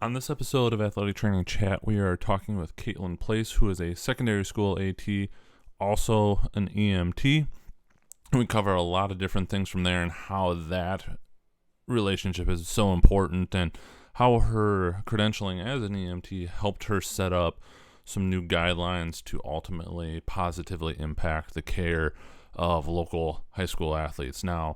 On this episode of Athletic Training Chat, we are talking with Caitlin Place, who is a secondary school AT, also an EMT. We cover a lot of different things from there and how that relationship is so important and how her credentialing as an EMT helped her set up some new guidelines to ultimately positively impact the care of local high school athletes. Now,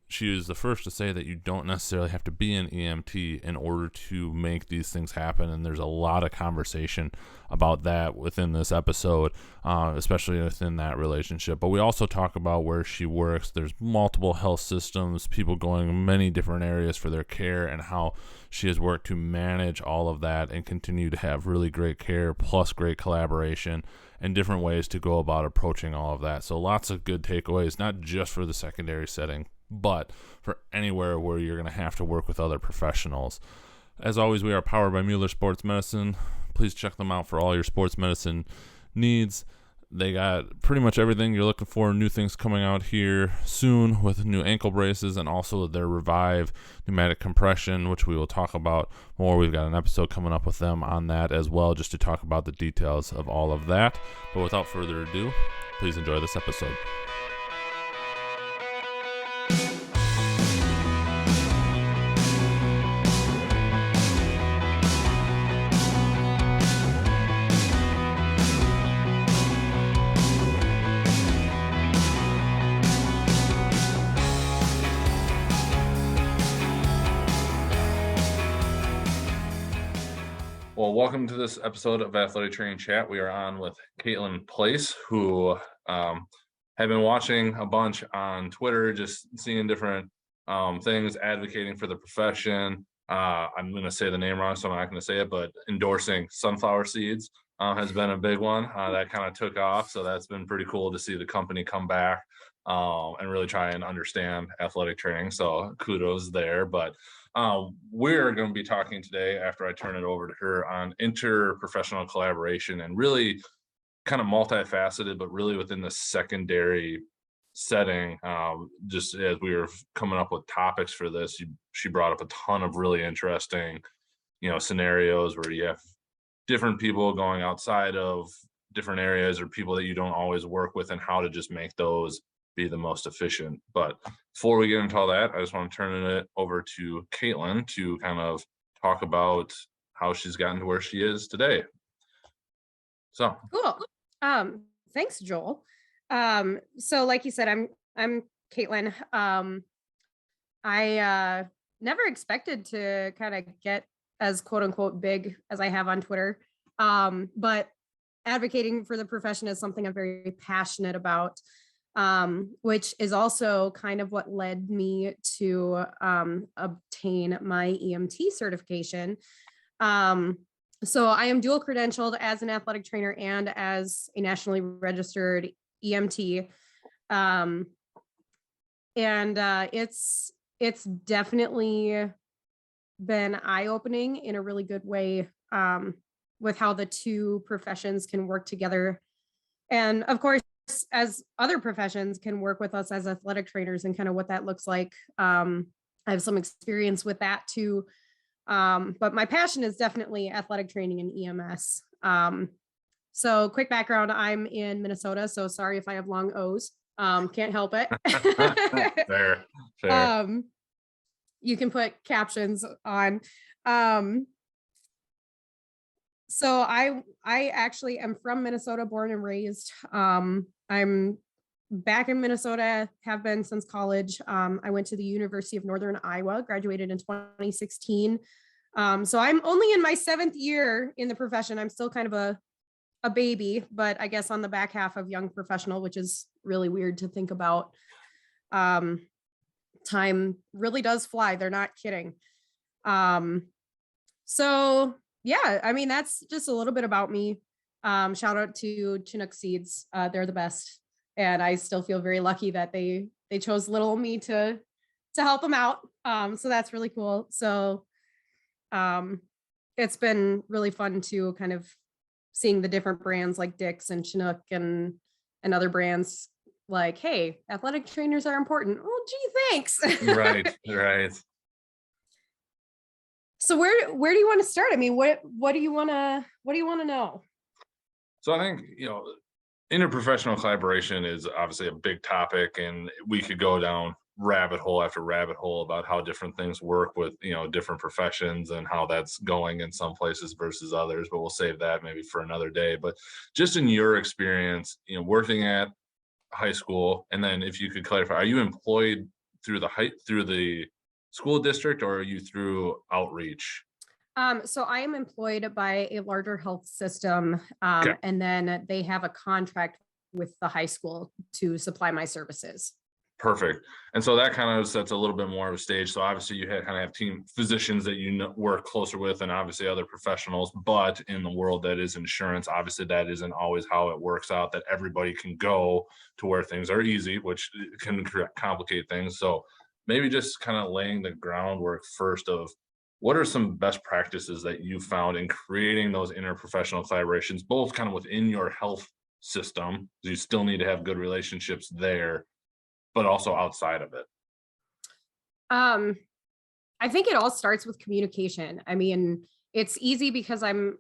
she is the first to say that you don't necessarily have to be an EMT in order to make these things happen, and there's a lot of conversation about that within this episode, especially within that relationship. But we also talk about where she works. There's multiple health systems, people going many different areas for their care, and how she has worked to manage all of that and continue to have really great care plus great collaboration and different ways to go about approaching all of that. So lots of good takeaways, not just for the secondary setting, but for anywhere where you're going to have to work with other professionals. As always, we are powered by Mueller Sports Medicine. Please check them out for all your sports medicine needs. They got pretty much everything you're looking for. New things coming out here soon with new ankle braces and also their Revive pneumatic compression, which we will talk about more. We've got an episode coming up with them on that as well, just to talk about the details of all of that. But without further ado, please enjoy this episode. Well, welcome to this episode of Athletic Training Chat. We are on with Caitlin Place, who have been watching a bunch on Twitter, just seeing different things, advocating for the profession. I'm going to say the name wrong, so I'm not going to say it, but endorsing sunflower seeds has been a big one. That kind of took off, so that's been pretty cool to see the company come back and really try and understand athletic training. So kudos there, but we're going to be talking today, after I turn it over to her, on interprofessional collaboration and really kind of multifaceted, but really within the secondary setting. Just as we were coming up with topics for this, she brought up a ton of really interesting, scenarios where you have different people going outside of different areas or people that you don't always work with, and how to just make those be the most efficient. But before we get into all that, I just want to turn it over to Caitlin to kind of talk about how she's gotten to where she is today. So Cool. Thanks, Joel. So like you said, I'm Caitlin. I never expected to kind of get as quote unquote big as I have on Twitter. But advocating for the profession is something I'm very passionate about. Which is also kind of what led me to obtain my EMT certification. So I am dual credentialed as an athletic trainer and as a nationally registered EMT. And it's definitely been eye-opening in a really good way, with how the two professions can work together. And of course, as other professions can work with us as athletic trainers, and kind of what that looks like. I have some experience with that too. But my passion is definitely athletic training and EMS. So quick background, I'm in Minnesota, so sorry if I have long O's. Can't help it. fair. You can put captions on. So I actually am from Minnesota, born and raised. I'm back in Minnesota, have been since college. I went to the University of Northern Iowa, graduated in 2016. So I'm only in my 7th year in the profession. I'm still kind of a baby, but I guess on the back half of young professional, which is really weird to think about. Time really does fly. They're not kidding. So yeah, I mean, that's just a little bit about me. Shout out to Chinook Seeds. They're the best. And I still feel very lucky that they chose little me to help them out. So that's really cool. So it's been really fun to kind of seeing the different brands like Dick's and Chinook and other brands like, hey, athletic trainers are important. Oh, gee, thanks. Right. So where do you want to start? I mean, what do you want to know? So I think, interprofessional collaboration is obviously a big topic, and we could go down rabbit hole after rabbit hole about how different things work with, different professions and how that's going in some places versus others, but we'll save that maybe for another day. But just in your experience, working at high school, and then if you could clarify, are you employed through the school district, or are you through outreach? So I am employed by a larger health system, Okay. and then they have a contract with the high school to supply my services. Perfect. And so that kind of sets a little bit more of a stage. So obviously you kind of have team physicians that work closer with, and obviously other professionals. But in the world that is insurance, obviously that isn't always how it works out. That everybody can go to where things are easy, which can complicate things. So maybe just kind of laying the groundwork first of what are some best practices that you found in creating those interprofessional collaborations, both kind of within your health system. You still need to have good relationships there, but also outside of it. Um, I think it all starts with communication. I mean, it's easy because I'm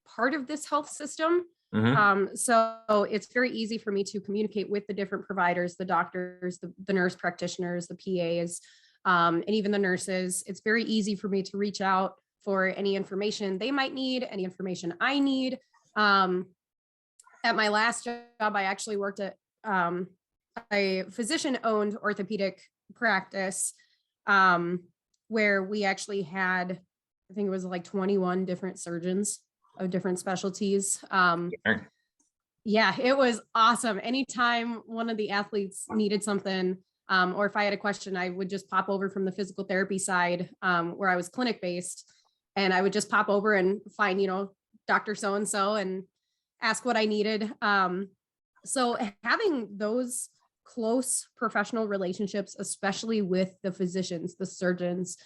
part of this health system. Mhm. So it's very easy for me to communicate with the different providers, the doctors, the nurse practitioners, the PAs, and even the nurses. It's very easy for me to reach out for any information they might need, any information I need. Um, at my last job, I actually worked at a physician-owned orthopedic practice, um, where we actually had, I think it was like 21 different surgeons of different specialties. Okay. Yeah, it was awesome. Anytime one of the athletes needed something, or if I had a question, I would just pop over from the physical therapy side, where I was clinic based, and I would just pop over and find, Dr. So and so and ask what I needed. So having those close professional relationships, especially with the physicians, the surgeons,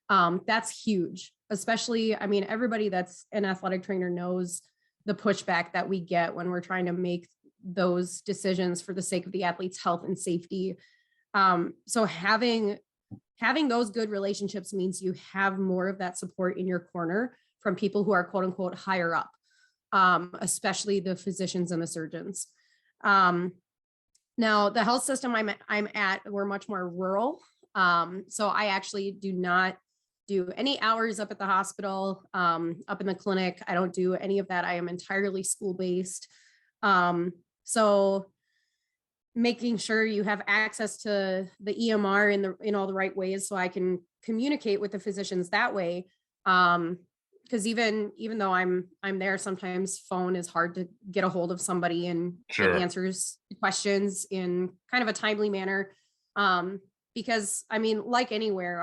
that's huge. Especially, I mean, everybody that's an athletic trainer knows the pushback that we get when we're trying to make those decisions for the sake of the athlete's health and safety. So having those good relationships means you have more of that support in your corner from people who are quote unquote higher up, especially the physicians and the surgeons. Now, the health system I'm at, we're much more rural. So I actually do not do any hours up at the hospital, up in the clinic. I don't do any of that. I am entirely school-based. So making sure you have access to the EMR in all the right ways so I can communicate with the physicians that way. Because even though I'm there, sometimes phone is hard to get a hold of somebody and get Sure. answers to questions in kind of a timely manner. Because I mean, like anywhere,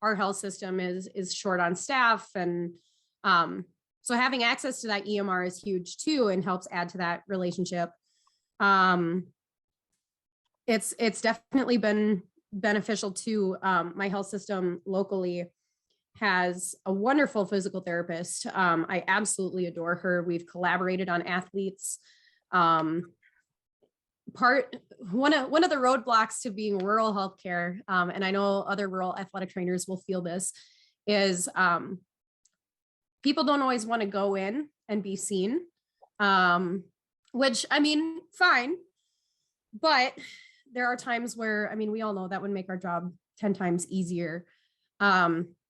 our health system is short on staff, and so having access to that EMR is huge too, and helps add to that relationship. It's definitely been beneficial to my health system locally has a wonderful physical therapist. I absolutely adore her. We've collaborated on athletes. One of the roadblocks to being rural healthcare, and I know other rural athletic trainers will feel this, is people don't always want to go in and be seen, which I mean, fine, but there are times where, I mean, we all know that would make our job 10 times easier.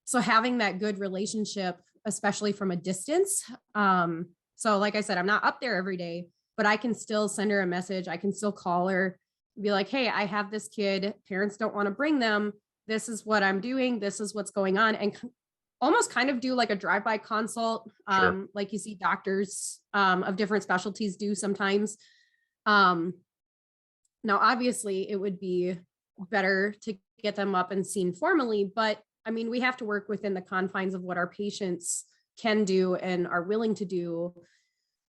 So having that good relationship, especially from a distance. So like I said, I'm not up there every day, but I can still send her a message. I can still call her, be like, hey, I have this kid. Parents don't want to bring them. This is what I'm doing. This is what's going on. And almost kind of do like a drive-by consult, Sure. like you see doctors of different specialties do sometimes. Now, obviously, it would be better to get them up and seen formally, but I mean, we have to work within the confines of what our patients can do and are willing to do.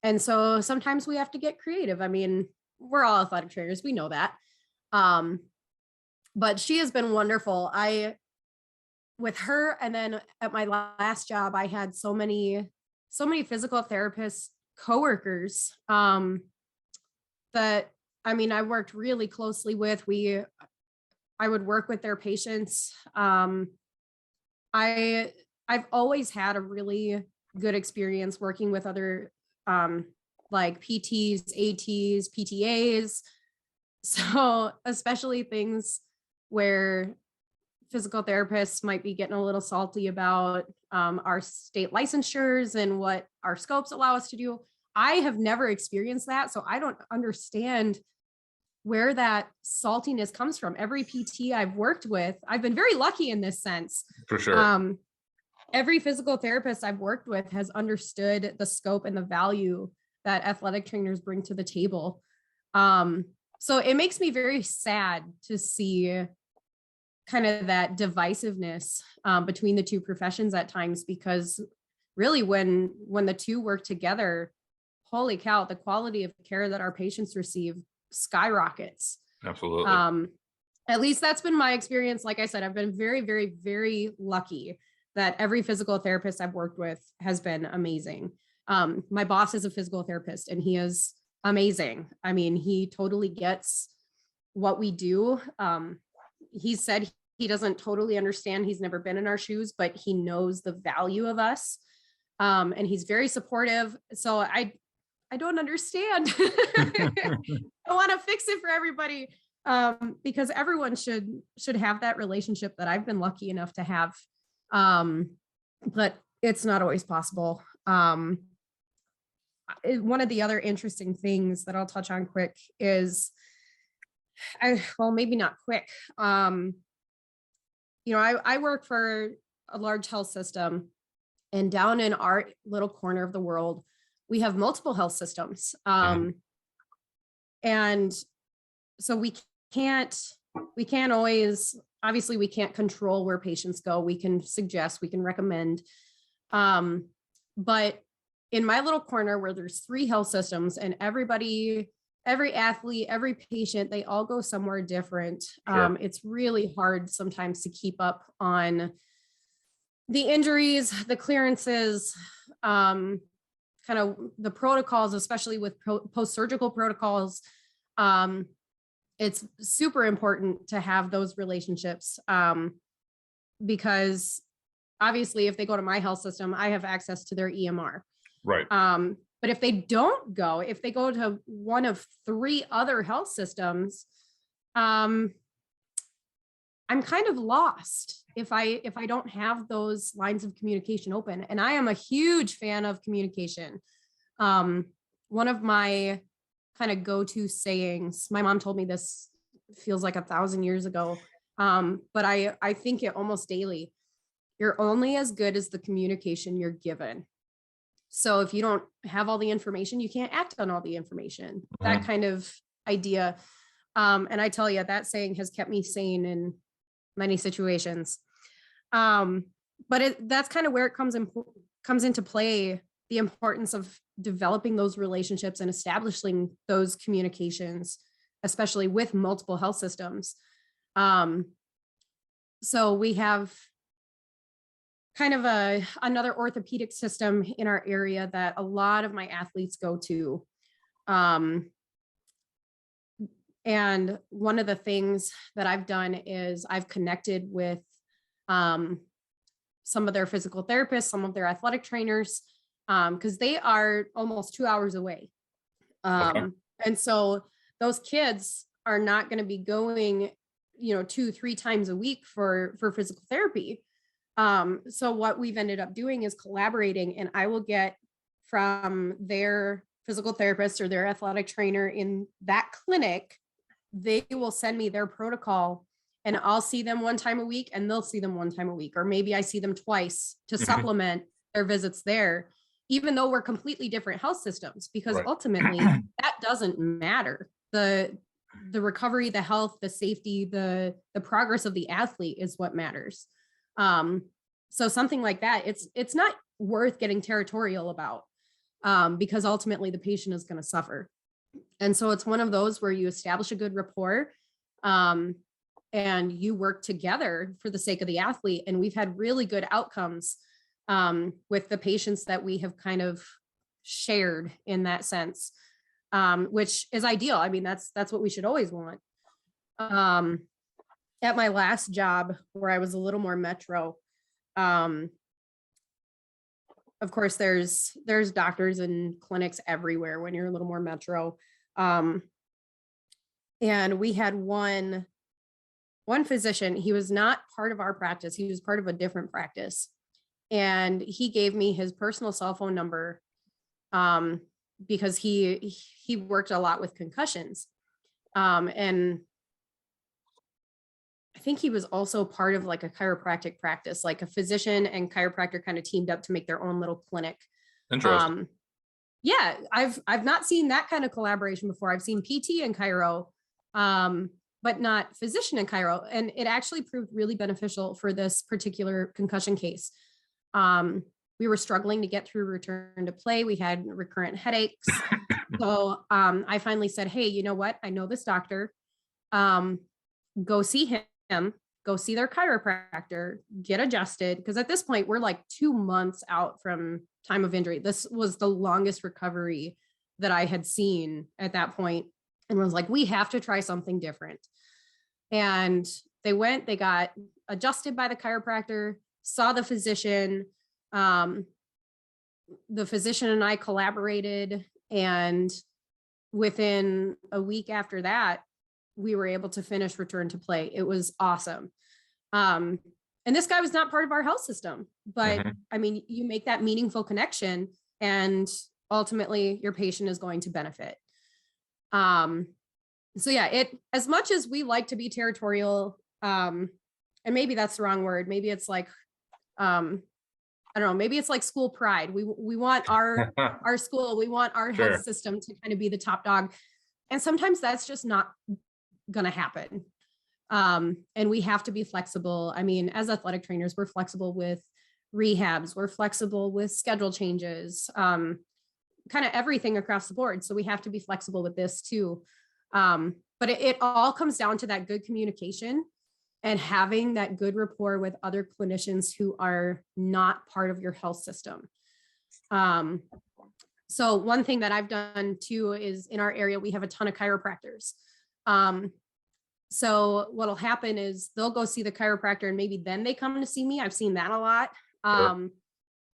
And so sometimes we have to get creative. I mean, we're all athletic trainers, we know that. But she has been wonderful. With her, and then at my last job, I had so many physical therapists, coworkers, that I mean, I worked really closely with. I would work with their patients. I I've always had a really good experience working with other like PTs, ATs, PTAs. So especially things where physical therapists might be getting a little salty about our state licensures and what our scopes allow us to do. I have never experienced that, so I don't understand where that saltiness comes from. Every PT I've worked with, I've been very lucky in this sense. For sure. Every physical therapist I've worked with has understood the scope and the value that athletic trainers bring to the table. So it makes me very sad to see kind of that divisiveness between the two professions at times, because really when the two work together, holy cow, the quality of care that our patients receive skyrockets. Absolutely. At least that's been my experience. Like I said, I've been very, very, very lucky that every physical therapist I've worked with has been amazing. My boss is a physical therapist and he is amazing. I mean, he totally gets what we do. He said he doesn't totally understand. He's never been in our shoes, but he knows the value of us. And he's very supportive. So I don't understand. I want to fix it for everybody, because everyone should have that relationship that I've been lucky enough to have. But it's not always possible. One of the other interesting things that I'll touch on quick is, well, maybe not quick. I work for a large health system, and down in our little corner of the world, we have multiple health systems. And so we can't always, obviously we can't control where patients go. We can suggest, we can recommend. But in my little corner where there's 3 health systems and everybody, every athlete, every patient, they all go somewhere different. Sure. It's really hard sometimes to keep up on the injuries, the clearances, kind of the protocols, especially with post-surgical protocols. It's super important to have those relationships, because obviously if they go to my health system, I have access to their EMR. Right. But if they don't go, if they go to one of 3 other health systems, I'm kind of lost if I don't have those lines of communication open. And I am a huge fan of communication. One of my kind of go-to sayings, my mom told me this feels like 1,000 years ago, but I think it almost daily. You're only as good as the communication you're given. So if you don't have all the information, you can't act on all the information. That kind of idea. And I tell you, that saying has kept me sane in many situations. But that's kind of where it comes into play, the importance of developing those relationships and establishing those communications, especially with multiple health systems. So we have kind of another orthopedic system in our area that a lot of my athletes go to. And one of the things that I've done is I've connected with some of their physical therapists, some of their athletic trainers, because they are almost 2 hours away. Okay. And so those kids are not going to be going, 2-3 times a week for physical therapy. So what we've ended up doing is collaborating, and I will get from their physical therapist or their athletic trainer in that clinic, they will send me their protocol, and I'll see them 1 time a week and they'll see them 1 time a week, or maybe I see them twice to supplement their visits there, even though we're completely different health systems, because ultimately that doesn't matter. The recovery, the health, the safety, the progress of the athlete is what matters. So something like that, it's not worth getting territorial about, because ultimately the patient is going to suffer. And so it's one of those where you establish a good rapport, and you work together for the sake of the athlete. And we've had really good outcomes, with the patients that we have kind of shared in that sense, which is ideal. I mean, that's what we should always want. At my last job, where I was a little more metro, of course, there's doctors and clinics everywhere when you're a little more metro. And we had one physician. He was not part of our practice. He was part of a different practice. And he gave me his personal cell phone number because he worked a lot with concussions. And I think he was also part of like a chiropractic practice, like a physician and chiropractor kind of teamed up to make their own little clinic. Interesting. Yeah, I've not seen that kind of collaboration before. I've seen PT and chiro, but not physician and chiro. And it actually proved really beneficial for this particular concussion case. We were struggling to get through return to play. We had recurrent headaches. So I finally said, hey, you know what? I know this doctor. Go see him, go see their chiropractor, get adjusted. Because at this point, we're like 2 months out from time of injury. This was the longest recovery that I had seen at that point. And was like, we have to try something different. And they got adjusted by the chiropractor, saw the physician. The physician and I collaborated. And within a week after that, we were able to finish return to play. It was awesome. And this guy was not part of our health system, but I mean, you make that meaningful connection and ultimately your patient is going to benefit. So yeah, as much as we like to be territorial, and maybe that's the wrong word. Maybe it's like, I don't know, maybe it's like school pride. We want our school, we want our health system to kind of be the top dog. And sometimes that's just not going to happen. And we have to be flexible. I mean, as athletic trainers, we're flexible with rehabs, we're flexible with schedule changes, kind of everything across the board. So we have to be flexible with this too. But it all comes down to that good communication and having that good rapport with other clinicians who are not part of your health system. So one thing that I've done too is in our area, we have a ton of chiropractors. So what'll happen is they'll go see the chiropractor and maybe then they come to see me. I've seen that a lot.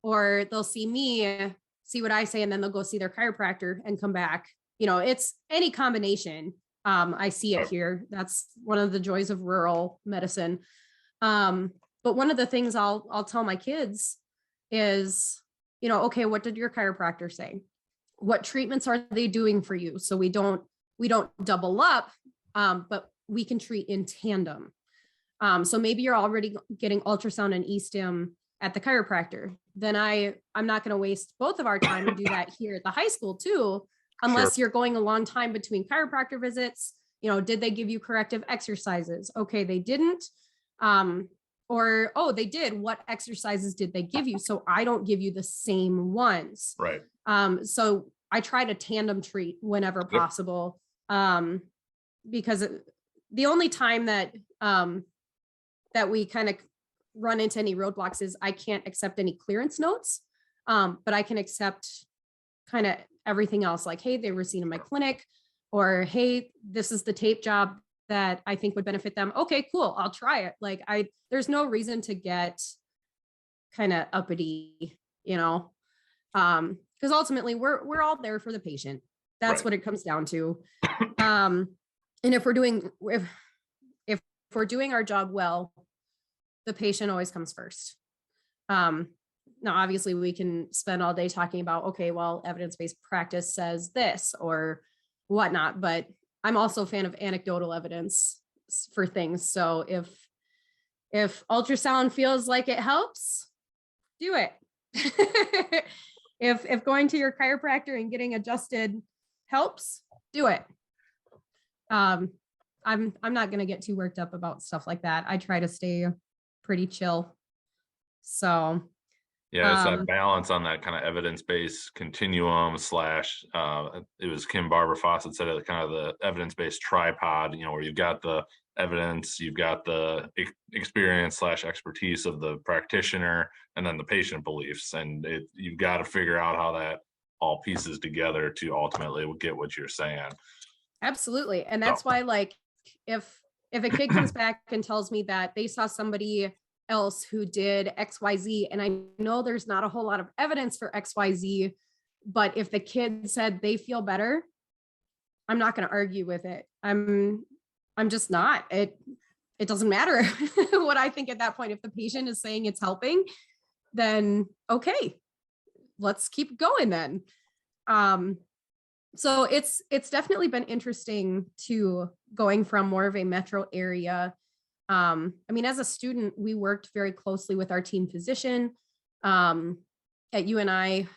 Or they'll see me, see what I say, and then they'll go see their chiropractor and come back. You know, it's any combination. I see it here. That's one of the joys of rural medicine. But one of the things I'll tell my kids is, you know, okay, what did your chiropractor say? What treatments are they doing for you? So we don't double up, but we can treat in tandem. So maybe you're already getting ultrasound and e-stim at the chiropractor. Then I'm not going to waste both of our time and do that here at the high school too, unless you're going a long time between chiropractor visits. You know, did they give you corrective exercises? Okay, they didn't. Or, oh, they did. What exercises did they give you? So I don't give you the same ones. Right. So I try to tandem treat whenever possible. Because the only time that we kind of run into any roadblocks is I can't accept any clearance notes, but I can accept kind of everything else. Like, hey, they were seen in my clinic, or hey, this is the tape job that I think would benefit them. Okay, cool. I'll try it. Like there's no reason to get kind of uppity, you know, because ultimately we're all there for the patient. That's what it comes down to. And if we're doing our job well, the patient always comes first. Now, obviously we can spend all day talking about, okay, well, evidence-based practice says this or whatnot, but I'm also a fan of anecdotal evidence for things. So if ultrasound feels like it helps, do it. If going to your chiropractor and getting adjusted helps, do it. I'm not going to get too worked up about stuff like that. I try to stay pretty chill. So yeah, it's that balance on that kind of evidence-based continuum / it was Kim Barber Fawcett said it, kind of the evidence-based tripod, you know, where you've got the evidence, you've got the experience / expertise of the practitioner, and then the patient beliefs. And you've got to figure out how that all pieces together to ultimately get what you're saying. Absolutely. And that's why, like, if a kid comes back and tells me that they saw somebody else who did XYZ. And I know there's not a whole lot of evidence for XYZ, but if the kid said they feel better, I'm not going to argue with it. I'm just not. It doesn't matter what I think at that point. If the patient is saying it's helping, then okay, let's keep going then. So it's definitely been interesting to going from more of a metro area. I mean, as a student, we worked very closely with our team physician. At UNI,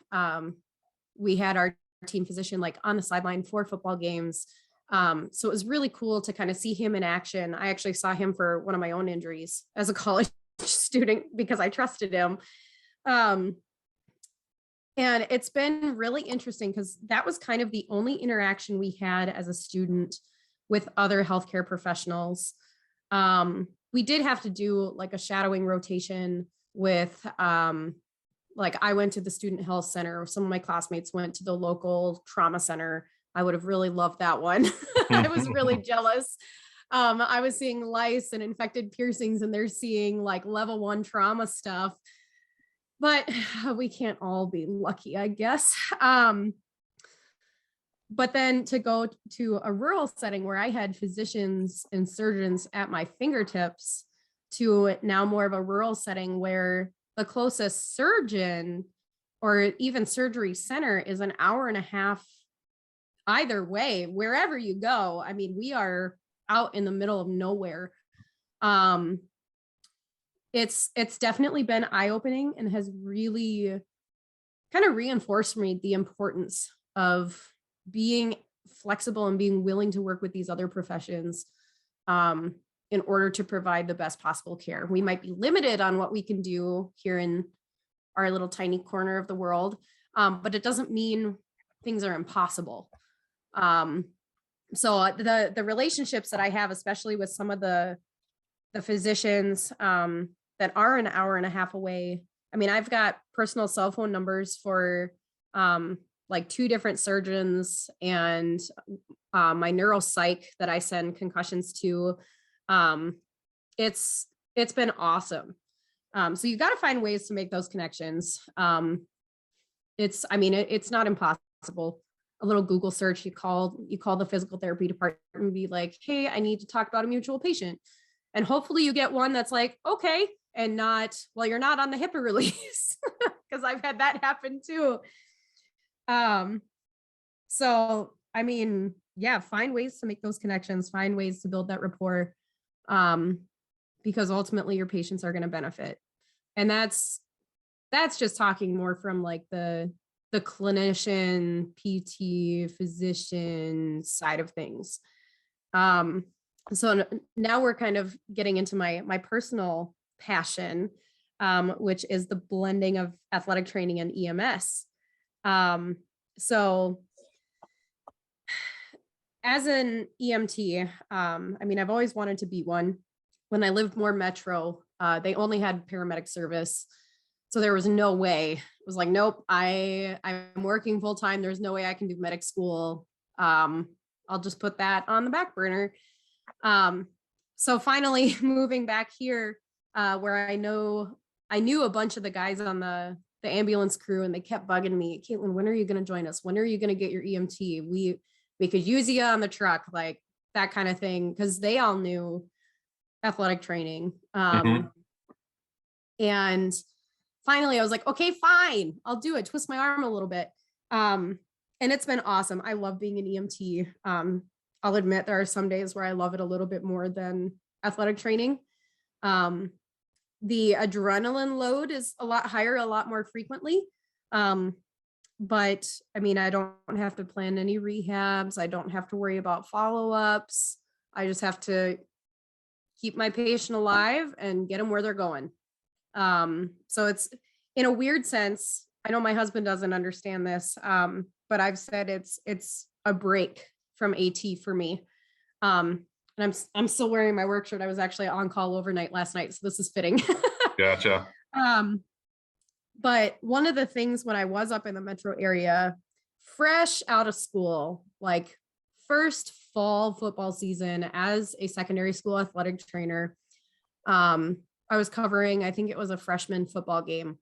we had our team physician like on the sideline for football games. So it was really cool to kind of see him in action. I actually saw him for one of my own injuries as a college student because I trusted him. And it's been really interesting because that was kind of the only interaction we had as a student with other healthcare professionals. We did have to do like a shadowing rotation with, like I went to the student health center. Some of my classmates went to the local trauma center. I would have really loved that one. I was really jealous. I was seeing lice and infected piercings, and they're seeing like level 1 trauma stuff. But we can't all be lucky, I guess. But then to go to a rural setting where I had physicians and surgeons at my fingertips to now more of a rural setting where the closest surgeon or even surgery center is an hour and a half either way, wherever you go. I mean, we are out in the middle of nowhere. It's definitely been eye-opening and has really kind of reinforced me the importance of being flexible and being willing to work with these other professions in order to provide the best possible care. We might be limited on what we can do here in our little tiny corner of the world, but it doesn't mean things are impossible. So the relationships that I have, especially with some of the physicians that are an hour and a half away. I mean, I've got personal cell phone numbers for like 2 different surgeons and my neuropsych that I send concussions to. It's been awesome. So you got to find ways to make those connections. It's not impossible. A little Google search, you call the physical therapy department and be like, hey, I need to talk about a mutual patient. And hopefully you get one that's like, okay, and not, well, you're not on the HIPAA release, because I've had that happen too. So, I mean, yeah, find ways to make those connections, find ways to build that rapport, because ultimately your patients are going to benefit. And that's just talking more from like the clinician, PT, physician side of things. So now we're kind of getting into my personal passion, which is the blending of athletic training and EMS. So as an EMT, I mean, I've always wanted to be one. When I lived more metro, they only had paramedic service. So there was no way. It was like, nope, I'm working full time. There's no way I can do medic school. I'll just put that on the back burner. So finally moving back here, where I knew a bunch of the guys on the ambulance crew, and they kept bugging me, Caitlin, when are you going to join us? When are you going to get your EMT? We could use you on the truck, like that kind of thing. Cause they all knew athletic training. And finally I was like, okay, fine, I'll do it. Twist my arm a little bit. And it's been awesome. I love being an EMT. I'll admit there are some days where I love it a little bit more than athletic training. The adrenaline load is a lot higher, a lot more frequently. But I mean, I don't have to plan any rehabs. I don't have to worry about follow-ups. I just have to keep my patient alive and get them where they're going. So it's, in a weird sense, I know my husband doesn't understand this, but I've said it's a break from AT for me. And I'm still wearing my work shirt. I was actually on call overnight last night, so this is fitting. Gotcha. But one of the things when I was up in the metro area, fresh out of school, like first fall football season as a secondary school athletic trainer, I was covering, I think it was a freshman football game.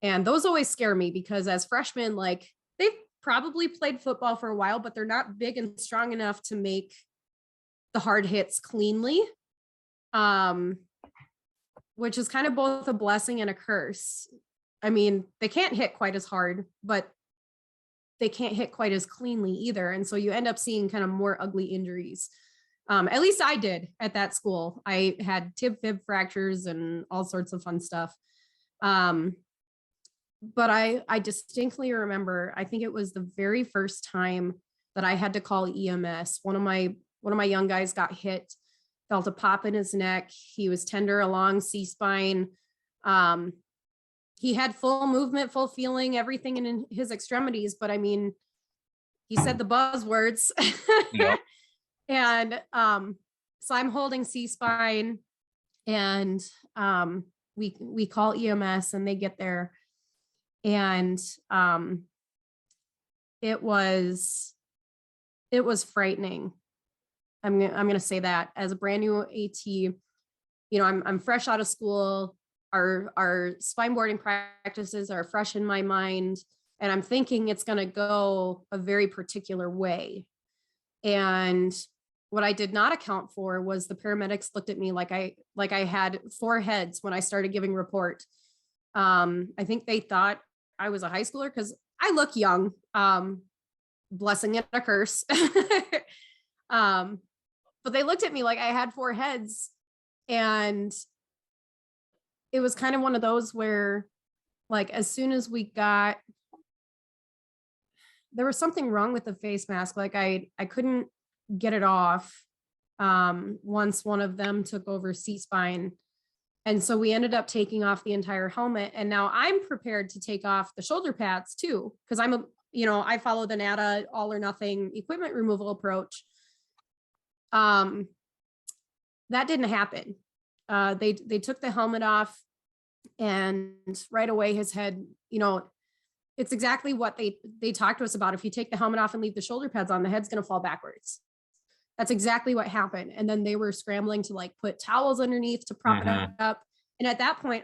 And those always scare me because as freshmen, like they've probably played football for a while, but they're not big and strong enough to make the hard hits cleanly. Which is kind of both a blessing and a curse. I mean, they can't hit quite as hard, but they can't hit quite as cleanly either. And so you end up seeing kind of more ugly injuries. At least I did at that school. I had tib fib fractures and all sorts of fun stuff. But I distinctly remember, I think it was the very first time that I had to call EMS. One of my young guys got hit, felt a pop in his neck. He was tender along C-spine. He had full movement, full feeling, everything in his extremities. But I mean, he said the buzzwords. Yep. And so I'm holding C-spine, and we call EMS, and they get there. And it was frightening. I'm gonna say that as a brand new AT, you know, I'm fresh out of school. Our spine boarding practices are fresh in my mind, and I'm thinking it's gonna go a very particular way. And what I did not account for was the paramedics looked at me like I had 4 heads when I started giving report. I think they thought I was a high schooler because I look young, blessing and a curse. But they looked at me like I had 4 heads, and it was kind of one of those where, like, as soon as there was something wrong with the face mask. Like I couldn't get it off once one of them took over C-spine. And so we ended up taking off the entire helmet. And now I'm prepared to take off the shoulder pads too, because I follow the NATA all or nothing equipment removal approach. That didn't happen. They took the helmet off, and right away his head, you know, it's exactly what they talked to us about. If you take the helmet off and leave the shoulder pads on, the head's going to fall backwards. That's exactly what happened. And then they were scrambling to like put towels underneath to prop it up. And at that point,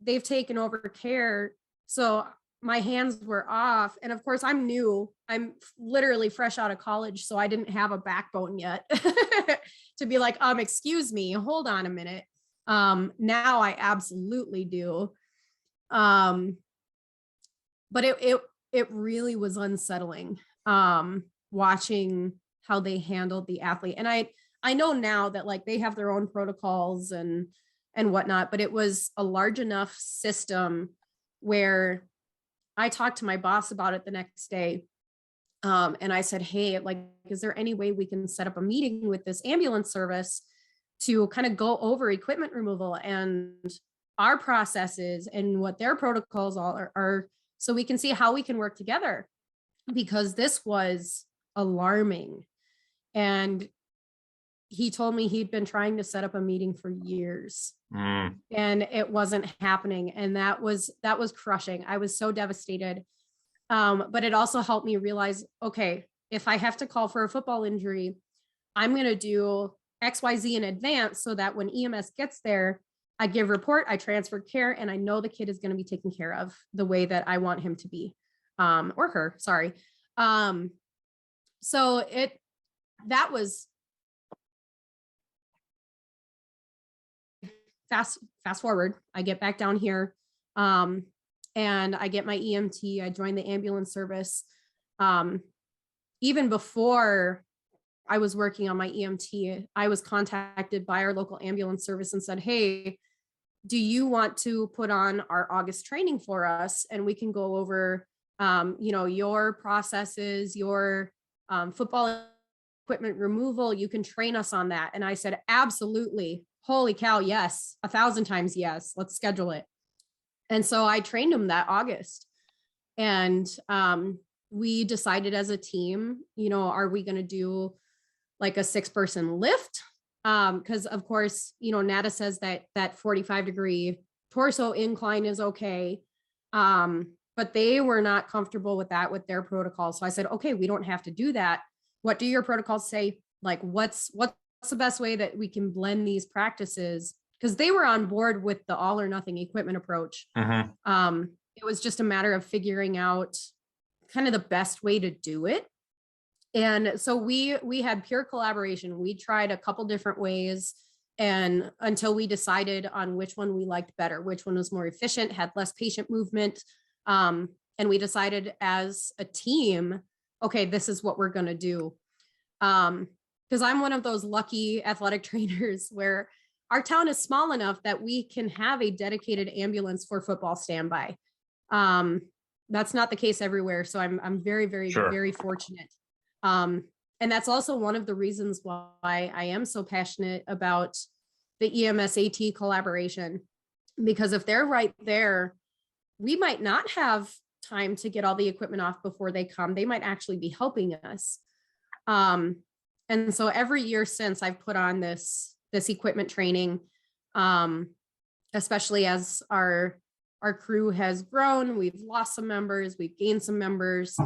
they've taken over care. So my hands were off. And of course I'm new. I'm literally fresh out of college. So I didn't have a backbone yet to be like, excuse me, hold on a minute. Now I absolutely do. But it really was unsettling, watching how they handled the athlete. And I know now that like they have their own protocols and whatnot, but it was a large enough system where I talked to my boss about it the next day. And I said, hey, like, is there any way we can set up a meeting with this ambulance service to kind of go over equipment removal and our processes and what their protocols are, so we can see how we can work together, because this was alarming. And he told me he'd been trying to set up a meeting for years and it wasn't happening. And that was crushing. I was so devastated. But it also helped me realize, okay, if I have to call for a football injury, I'm going to do XYZ in advance so that when EMS gets there, I give report, I transfer care, and I know the kid is going to be taken care of the way that I want him to be, or her, sorry. So that was fast forward. I get back down here, and I get my EMT. I join the ambulance service. Even before I was working on my EMT, I was contacted by our local ambulance service and said, hey, do you want to put on our August training for us? And we can go over, your processes, your football equipment removal. You can train us on that. And I said, absolutely. Holy cow. Yes. 1,000 times. Yes. Let's schedule it. And so I trained them that August. And we decided as a team, are we going to do like a 6-person lift? Because of course, NATA says that 45-degree torso incline is okay. But they were not comfortable with that with their protocol. So I said, okay, we don't have to do that. What do your protocols say? Like, what's the best way that we can blend these practices because they were on board with the all or nothing equipment approach. It was just a matter of figuring out kind of the best way to do it. And so we had pure collaboration. We tried a couple different ways, and until we decided on which one we liked better, which one was more efficient, had less patient movement. And we decided as a team, okay, this is what we're going to do. Because I'm one of those lucky athletic trainers where our town is small enough that we can have a dedicated ambulance for football standby. That's not the case everywhere. So I'm very, very, very fortunate. And that's also one of the reasons why I am so passionate about the EMS AT collaboration, because if they're right there, we might not have time to get all the equipment off before they come. They might actually be helping us. And so every year since, I've put on this equipment training, especially as our crew has grown, we've lost some members, we've gained some members.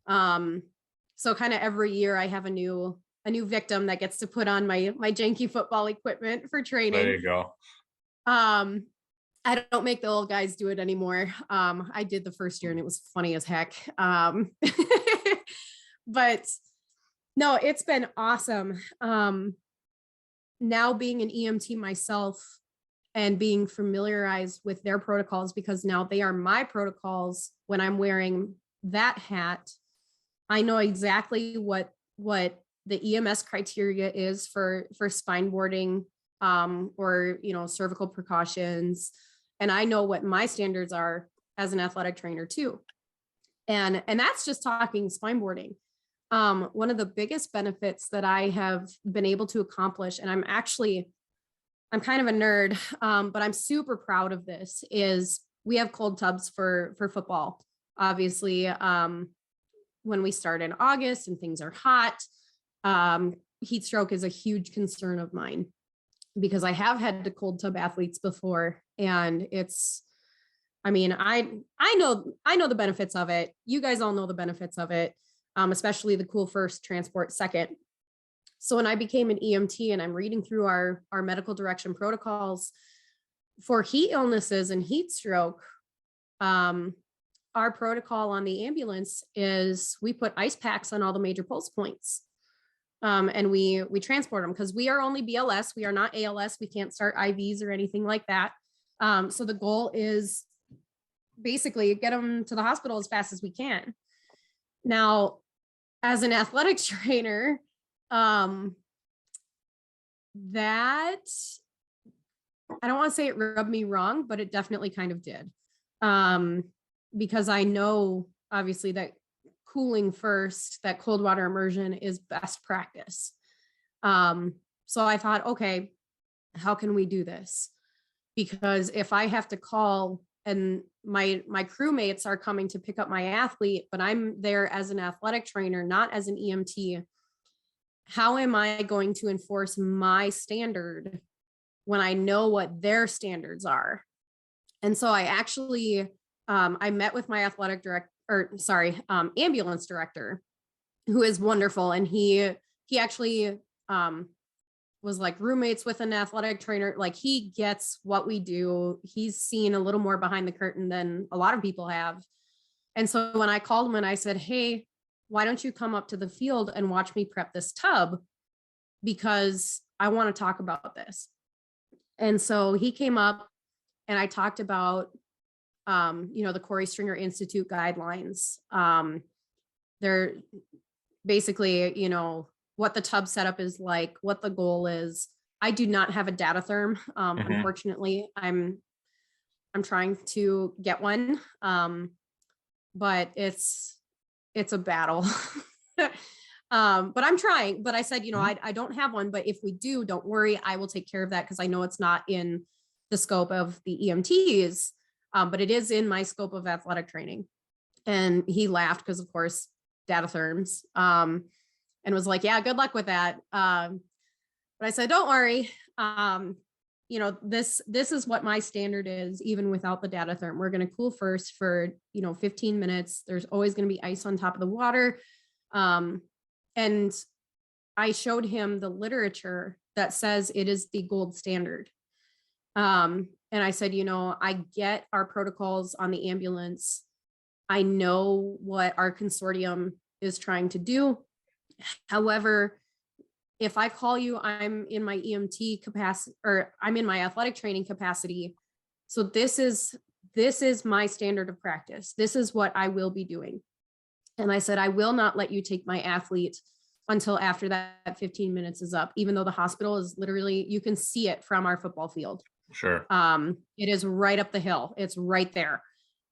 So kind of every year I have a new victim that gets to put on my janky football equipment for training. There you go. I don't make the old guys do it anymore. I did the first year and it was funny as heck. But no, it's been awesome. Now being an EMT myself and being familiarized with their protocols, because now they are my protocols when I'm wearing that hat. I know exactly what the EMS criteria is for spine boarding, or, cervical precautions. And I know what my standards are as an athletic trainer too. And that's just talking spine boarding. One of the biggest benefits that I have been able to accomplish, and I'm kind of a nerd, but I'm super proud of this, is we have cold tubs for football. Obviously, when we start in August and things are hot, heat stroke is a huge concern of mine, because I have had to cold tub athletes before, and I know the benefits of it. You guys all know the benefits of it, especially the cool first, transport second. So when I became an EMT and I'm reading through our medical direction protocols for heat illnesses and heat stroke, our protocol on the ambulance is we put ice packs on all the major pulse points. And we transport them, because we are only BLS. We are not ALS. We can't start IVs or anything like that. So the goal is basically get them to the hospital as fast as we can. Now, as an athletics trainer, that, I don't want to say it rubbed me wrong, but it definitely kind of did. Because I know obviously that cooling first, that cold water immersion is best practice. So I thought, okay, how can we do this? Because if I have to call and my crewmates are coming to pick up my athlete, but I'm there as an athletic trainer, not as an EMT, how am I going to enforce my standard when I know what their standards are? And so I actually, I met with my ambulance director, who is wonderful. And he actually was like roommates with an athletic trainer. Like, he gets what we do. He's seen a little more behind the curtain than a lot of people have. And so when I called him and I said, hey, why don't you come up to the field and watch me prep this tub? Because I want to talk about this. And so he came up and I talked about, the Corey Stringer Institute guidelines. They're basically, what the tub setup is like, what the goal is. I do not have a data therm. Unfortunately, I'm trying to get one. But it's a battle. But I'm trying. But I said, I don't have one, but if we do, don't worry, I will take care of that, because I know it's not in the scope of the EMTs, but it is in my scope of athletic training. And he laughed, because of course, data therms, and was like, yeah, good luck with that. But I said, don't worry. This is what my standard is, even without the data therm. We're going to cool first for, 15 minutes. There's always going to be ice on top of the water. And I showed him the literature that says it is the gold standard. And I said, I get our protocols on the ambulance. I know what our consortium is trying to do. However, if I call you, I'm in my EMT capacity, or I'm in my athletic training capacity. So this is my standard of practice. This is what I will be doing. And I said, I will not let you take my athlete until after that 15 minutes is up, even though the hospital is literally, you can see it from our football field. Sure. It is right up the hill. It's right there.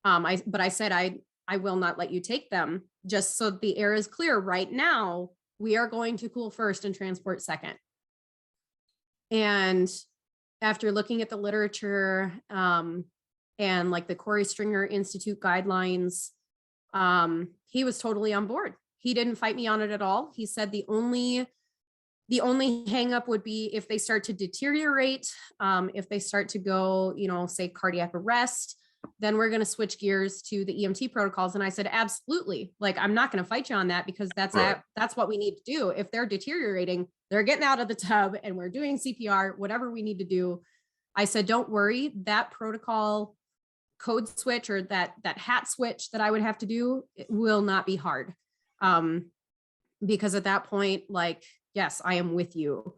But I said, I will not let you take them, just so the air is clear. Right now, we are going to cool first and transport second. And after looking at the literature, and like the Corey Stringer Institute guidelines, he was totally on board. He didn't fight me on it at all. He said the only hang up would be if they start to deteriorate, if they start to go, say cardiac arrest, then we're going to switch gears to the EMT protocols. And I said, absolutely. Like, I'm not going to fight you on that, because that's what we need to do. If they're deteriorating, they're getting out of the tub and we're doing CPR, whatever we need to do. I said, don't worry, that protocol code switch, or that hat switch that I would have to do, it will not be hard. Because at that point, like, yes, I am with you.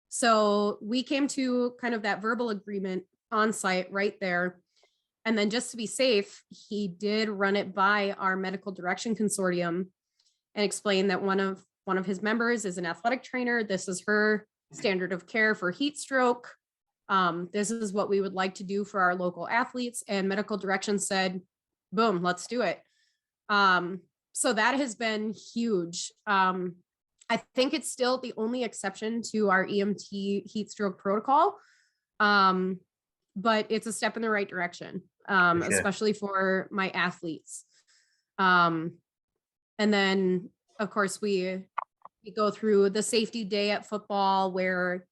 So we came to kind of that verbal agreement on site right there. And then, just to be safe, he did run it by our medical direction consortium and explain that one of his members is an athletic trainer. This is her standard of care for heat stroke. This is what we would like to do for our local athletes. And medical direction said, boom, let's do it. So that has been huge. I think it's still the only exception to our EMT heat stroke protocol. But it's a step in the right direction, especially for my athletes. And then, of course, we go through the safety day at football, where,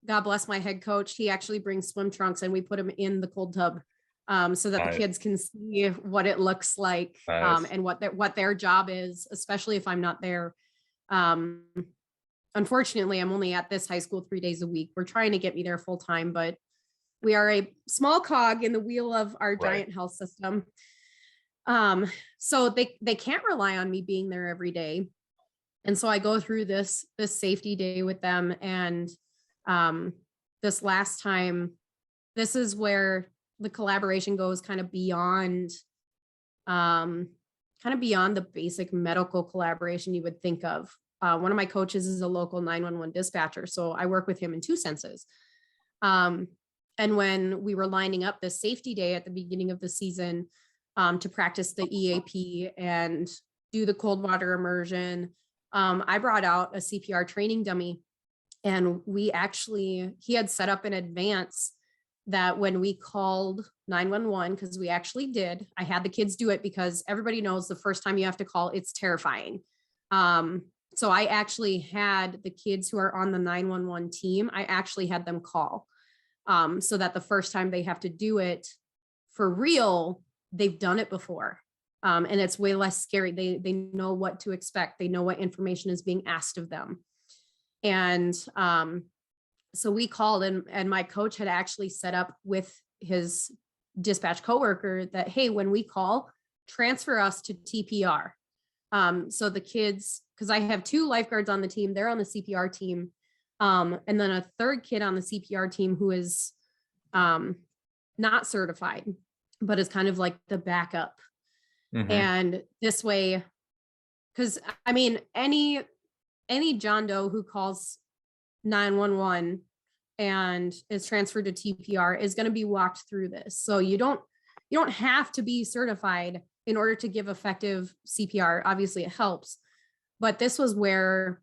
God bless my head coach, he actually brings swim trunks and we put them in the cold tub, so that the kids can see what it looks like, and what their job is, especially if I'm not there. Unfortunately, I'm only at this high school 3 days a week. We're trying to get me there full time, but we are a small cog in the wheel of our giant health system. So they can't rely on me being there every day. And so I go through this safety day with them. And this last time, this is where the collaboration goes kind of beyond the basic medical collaboration you would think of. One of my coaches is a local 911 dispatcher, so I work with him in two senses. And when we were lining up the safety day at the beginning of the season, to practice the EAP and do the cold water immersion, I brought out a CPR training dummy, and he had set up in advance that when we called 911, because we actually did, I had the kids do it, because everybody knows the first time you have to call, it's terrifying. So I actually had the kids who are on the 911 team, I actually had them call. So that the first time they have to do it for real, they've done it before. And it's way less scary. They know what to expect. They know what information is being asked of them. And so we called, and my coach had actually set up with his dispatch coworker that, hey, when we call, transfer us to TPR. So the kids, because I have 2 lifeguards on the team, they're on the CPR team. And then a third kid on the CPR team who is not certified, but is kind of like the backup. Mm-hmm. And this way, because I mean, any John Doe who calls 911 and is transferred to TPR is going to be walked through this. So you don't have to be certified in order to give effective CPR. Obviously it helps, but this was where,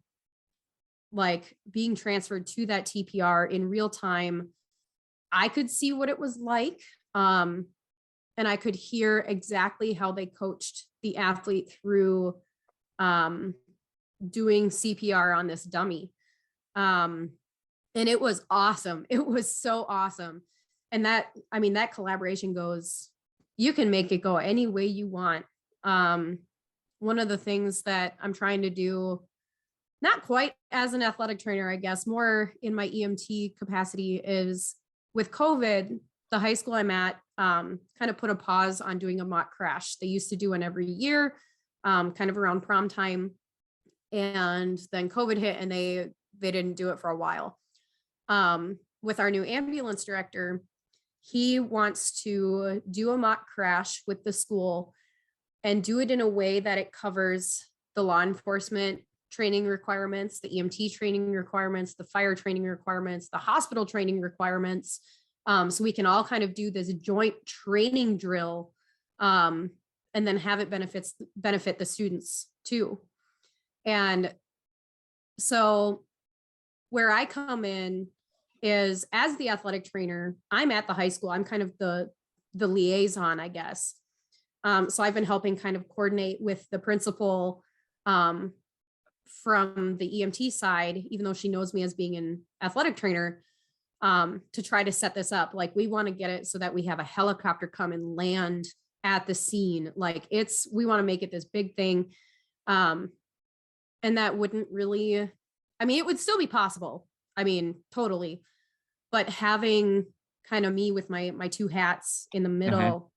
like, being transferred to that TPR in real time, I could see what it was like. And I could hear exactly how they coached the athlete through doing CPR on this dummy. And it was awesome. It was so awesome. And that collaboration goes, you can make it go any way you want. One of the things that I'm trying to do not quite as an athletic trainer, I guess, more in my EMT capacity, is with COVID, the high school I'm at kind of put a pause on doing a mock crash. They used to do one every year, kind of around prom time. And then COVID hit and they didn't do it for a while. With our new ambulance director, he wants to do a mock crash with the school and do it in a way that it covers the law enforcement training requirements, the EMT training requirements, the fire training requirements, the hospital training requirements. So we can all kind of do this joint training drill, and then have it benefit the students too. And so where I come in is, as the athletic trainer, I'm at the high school. I'm kind of the liaison, I guess. So I've been helping kind of coordinate with the principal from the EMT side, even though she knows me as being an athletic trainer, to try to set this up. Like, we want to get it so that we have a helicopter come and land at the scene. Like, we want to make it this big thing. And that wouldn't really, I mean, it would still be possible. I mean, totally. But having kind of me with my two hats in the middle,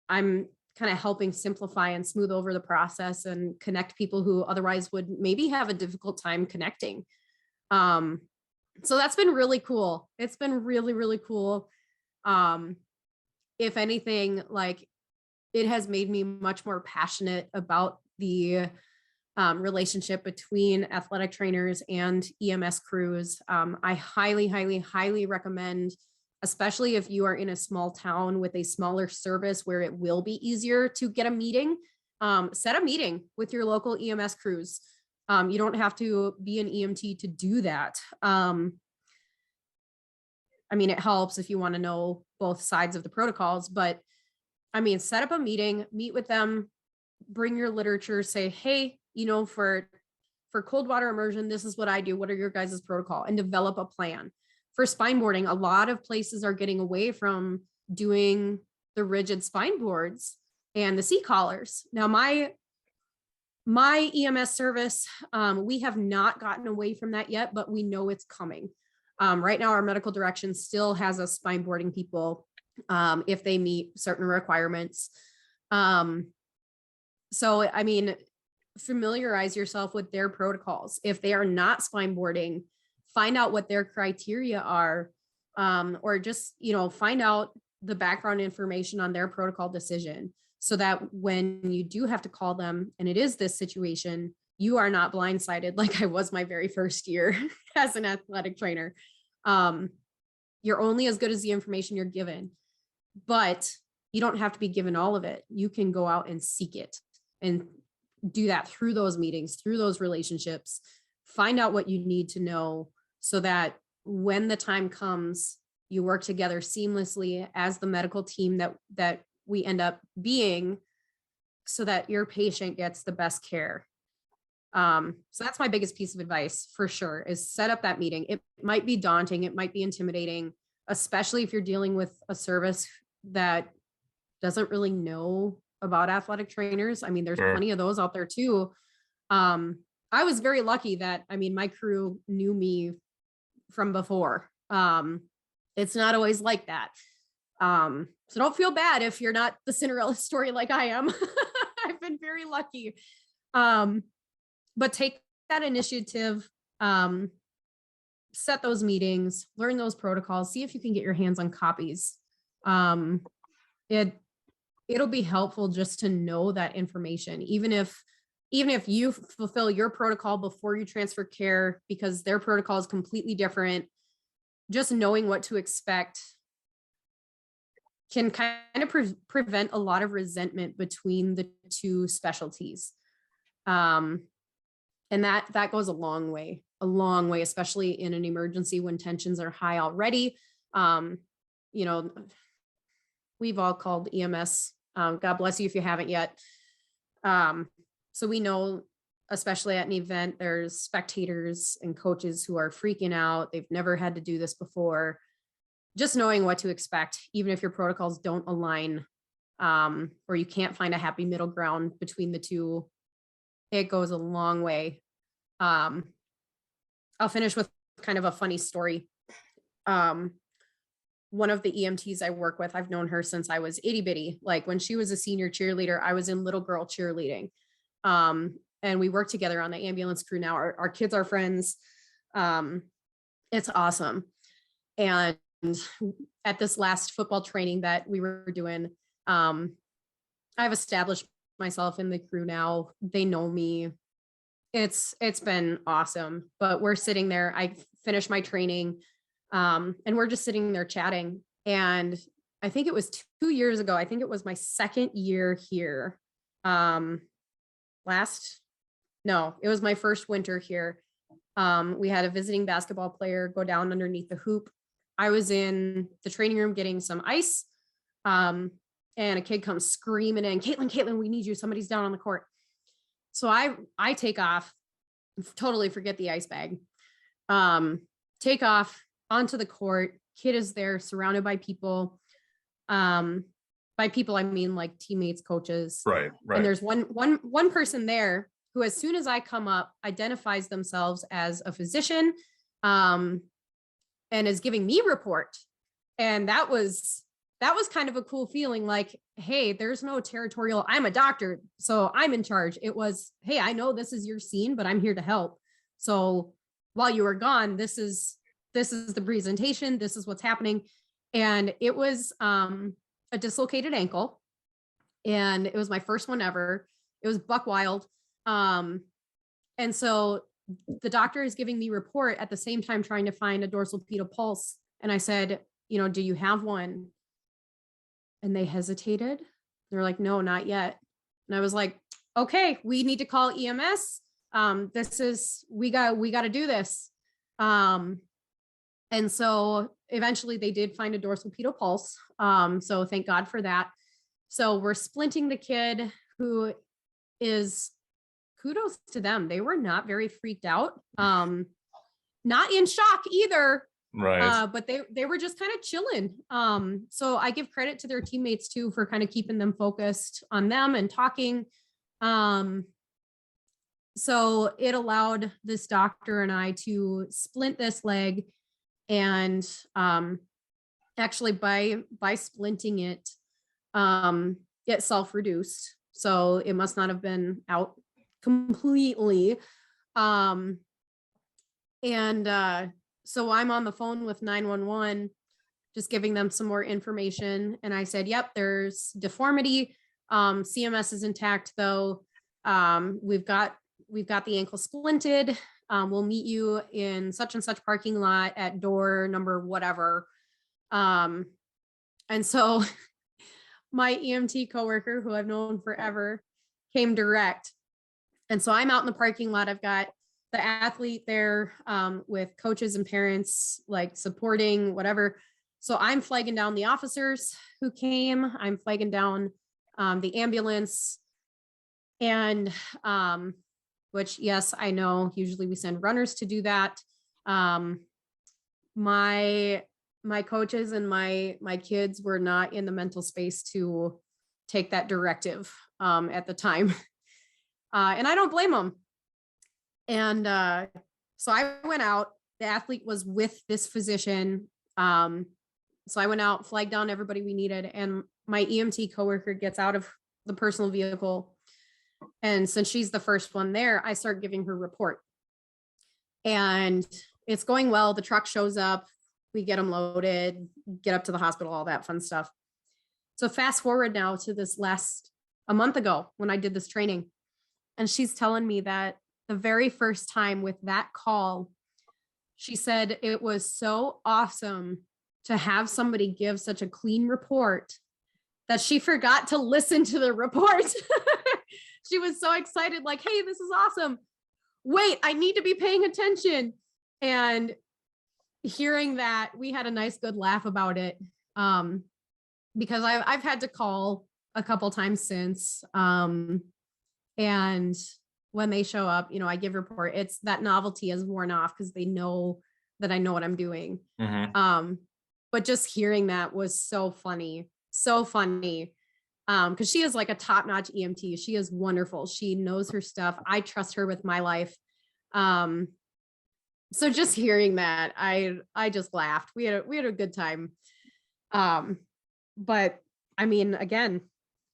I'm kind of helping simplify and smooth over the process and connect people who otherwise would maybe have a difficult time connecting. So that's been really cool. It's been really, really cool. If anything, like, it has made me much more passionate about the relationship between athletic trainers and EMS crews. I highly, highly, highly recommend, especially if you are in a small town with a smaller service where it will be easier to get a meeting, set a meeting with your local EMS crews. You don't have to be an EMT to do that. I mean, it helps if you want to know both sides of the protocols, but I mean, set up a meeting, meet with them, bring your literature, say, hey, you know, for cold water immersion, this is what I do. What are your guys' protocol? And develop a plan. For spine boarding, a lot of places are getting away from doing the rigid spine boards and the C-collars. Now, my EMS service, we have not gotten away from that yet, but we know it's coming. Right now, our medical direction still has us spine boarding people if they meet certain requirements. So, I mean, familiarize yourself with their protocols. If they are not spine boarding, find out what their criteria are, or just, you know, find out the background information on their protocol decision, so that when you do have to call them and it is this situation, you are not blindsided like I was my very first year as an athletic trainer. You're only as good as the information you're given, but you don't have to be given all of it. You can go out and seek it and do that through those meetings, through those relationships. Find out what you need to know so that when the time comes, you work together seamlessly as the medical team that we end up being, so that your patient gets the best care. So that's my biggest piece of advice for sure, is set up that meeting. It might be daunting. It might be intimidating, especially if you're dealing with a service that doesn't really know about athletic trainers. I mean, there's plenty of those out there too. I was very lucky that, I mean, my crew knew me from before. It's not always like that. So don't feel bad if you're not the Cinderella story like I am. I've been very lucky. But take that initiative, set those meetings, learn those protocols, see if you can get your hands on copies. It'll be helpful just to know that information, even if you fulfill your protocol before you transfer care, because their protocol is completely different. Just knowing what to expect can kind of prevent a lot of resentment between the two specialties. And that goes a long way, especially in an emergency when tensions are high already. You know, we've all called EMS. God bless you if you haven't yet. So we know, especially at an event, there's spectators and coaches who are freaking out. They've never had to do this before. Just knowing what to expect, even if your protocols don't align, or you can't find a happy middle ground between the two, it goes a long way. I'll finish with kind of a funny story. One of the EMTs I work with, I've known her since I was itty bitty. Like when she was a senior cheerleader, I was in little girl cheerleading. And we work together on the ambulance crew now. Our kids are friends. It's awesome. And at this last football training that we were doing, I've established myself in the crew now. They know me. It's been awesome. But we're sitting there. I finished my training, and we're just sitting there chatting. And I think it was 2 years ago. I think it was my second year here. It was my first winter here. We had a visiting basketball player go down underneath the hoop. I was in the training room getting some ice. And a kid comes screaming in, Caitlin, we need you. Somebody's down on the court. So I take off, totally forget the ice bag. Take off onto the court. Kid is there surrounded by people. By people, I mean like teammates, coaches. Right. And there's one person there who, as soon as I come up, identifies themselves as a physician, and is giving me report. And that was kind of a cool feeling, like, hey, there's no territorial, I'm a doctor, so I'm in charge. It was, hey, I know this is your scene, but I'm here to help. So while you were gone, this is the presentation, this is what's happening. And it was a dislocated ankle. And it was my first one ever. It was buck wild. And so the doctor is giving me report at the same time, trying to find a dorsal pedal pulse. And I said, do you have one? And they hesitated. They're like, no, not yet. And I was like, okay, we need to call EMS. We got to do this. And so eventually they did find a dorsal pedal pulse. So thank God for that. So we're splinting the kid, who is, kudos to them. They were not very freaked out. Not in shock either. Right. But they were just kind of chilling. So I give credit to their teammates too, for kind of keeping them focused on them and talking. So it allowed this doctor and I to splint this leg, and actually by splinting it, it self-reduced. So it must not have been out completely. So I'm on the phone with 911, just giving them some more information. And I said, yep, there's deformity. CMS is intact though. We've got the ankle splinted. We'll meet you in such and such parking lot at door number whatever. And so my EMT coworker, who I've known forever, came direct. And so I'm out in the parking lot. I've got the athlete there, with coaches and parents, like supporting whatever. So I'm flagging down the officers who came. I'm flagging down the ambulance. And which, yes, I know usually we send runners to do that. My coaches and my kids were not in the mental space to take that directive at the time. And I don't blame them. And so I went out. The athlete was with this physician. So I went out, flagged down everybody we needed, and my EMT coworker gets out of the personal vehicle. And since she's the first one there, I start giving her report. And it's going well. The truck shows up. We get them loaded, get up to the hospital, all that fun stuff. So fast forward now to a month ago when I did this training. And she's telling me that the very first time with that call, she said it was so awesome to have somebody give such a clean report that she forgot to listen to the report. She was so excited, like, hey, this is awesome. Wait, I need to be paying attention. And hearing that, we had a nice, good laugh about it. Because I've had to call a couple times since. And when they show up, I give report. It's that novelty has worn off because they know that I know what I'm doing. Mm-hmm. But just hearing that was so funny. Because she is like a top-notch EMT. She is wonderful. She knows her stuff. I trust her with my life. So just hearing that, I just laughed. We had a good time. But I mean, again,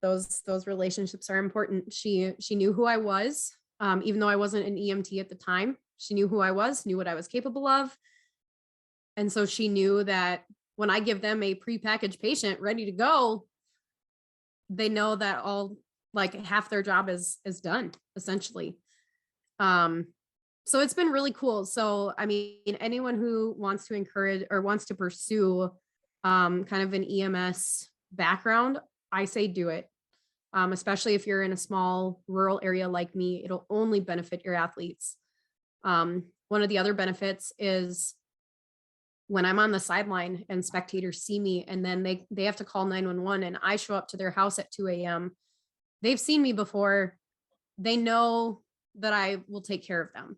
those relationships are important. She knew who I was, even though I wasn't an EMT at the time. She knew who I was, knew what I was capable of. And so she knew that when I give them a prepackaged patient ready to go, they know that all like half their job is done essentially. So it's been really cool. So, I mean, anyone who wants to encourage or wants to pursue kind of an EMS background, I say do it. Especially if you're in a small rural area like me, it'll only benefit your athletes. One of the other benefits is when I'm on the sideline and spectators see me and then they have to call 911 and I show up to their house at 2 a.m. They've seen me before. They know that I will take care of them.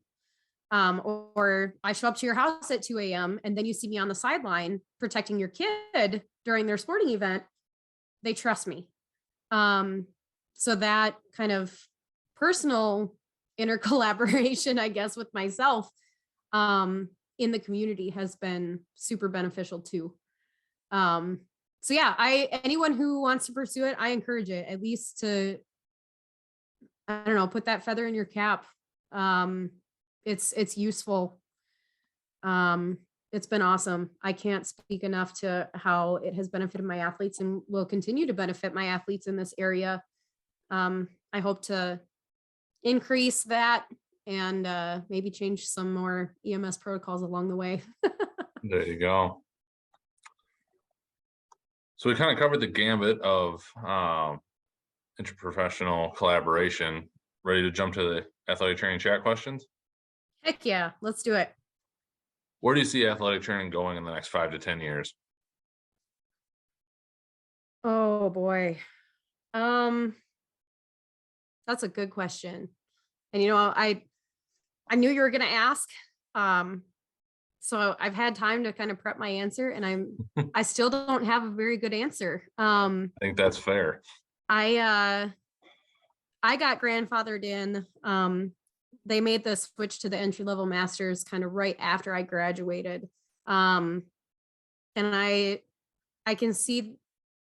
Or I show up to your house at 2 a.m. and then you see me on the sideline protecting your kid during their sporting event. They trust me. So that kind of personal inner collaboration, I guess, with myself in the community has been super beneficial too. So yeah, anyone who wants to pursue it, I encourage it, at least to, I don't know, put that feather in your cap. It's useful. It's been awesome. I can't speak enough to how it has benefited my athletes and will continue to benefit my athletes in this area. I hope to increase that and maybe change some more EMS protocols along the way. There you go. So we kind of covered the gambit of interprofessional collaboration. Ready to jump to the athletic training chat questions? Heck yeah, let's do it. Where do you see athletic training going in the next 5 to 10 years? Oh boy. That's a good question. And I knew you were going to ask. So I've had time to kind of prep my answer and I still don't have a very good answer. I think that's fair. I got grandfathered in. They made the switch to the entry-level masters kind of right after I graduated. And I can see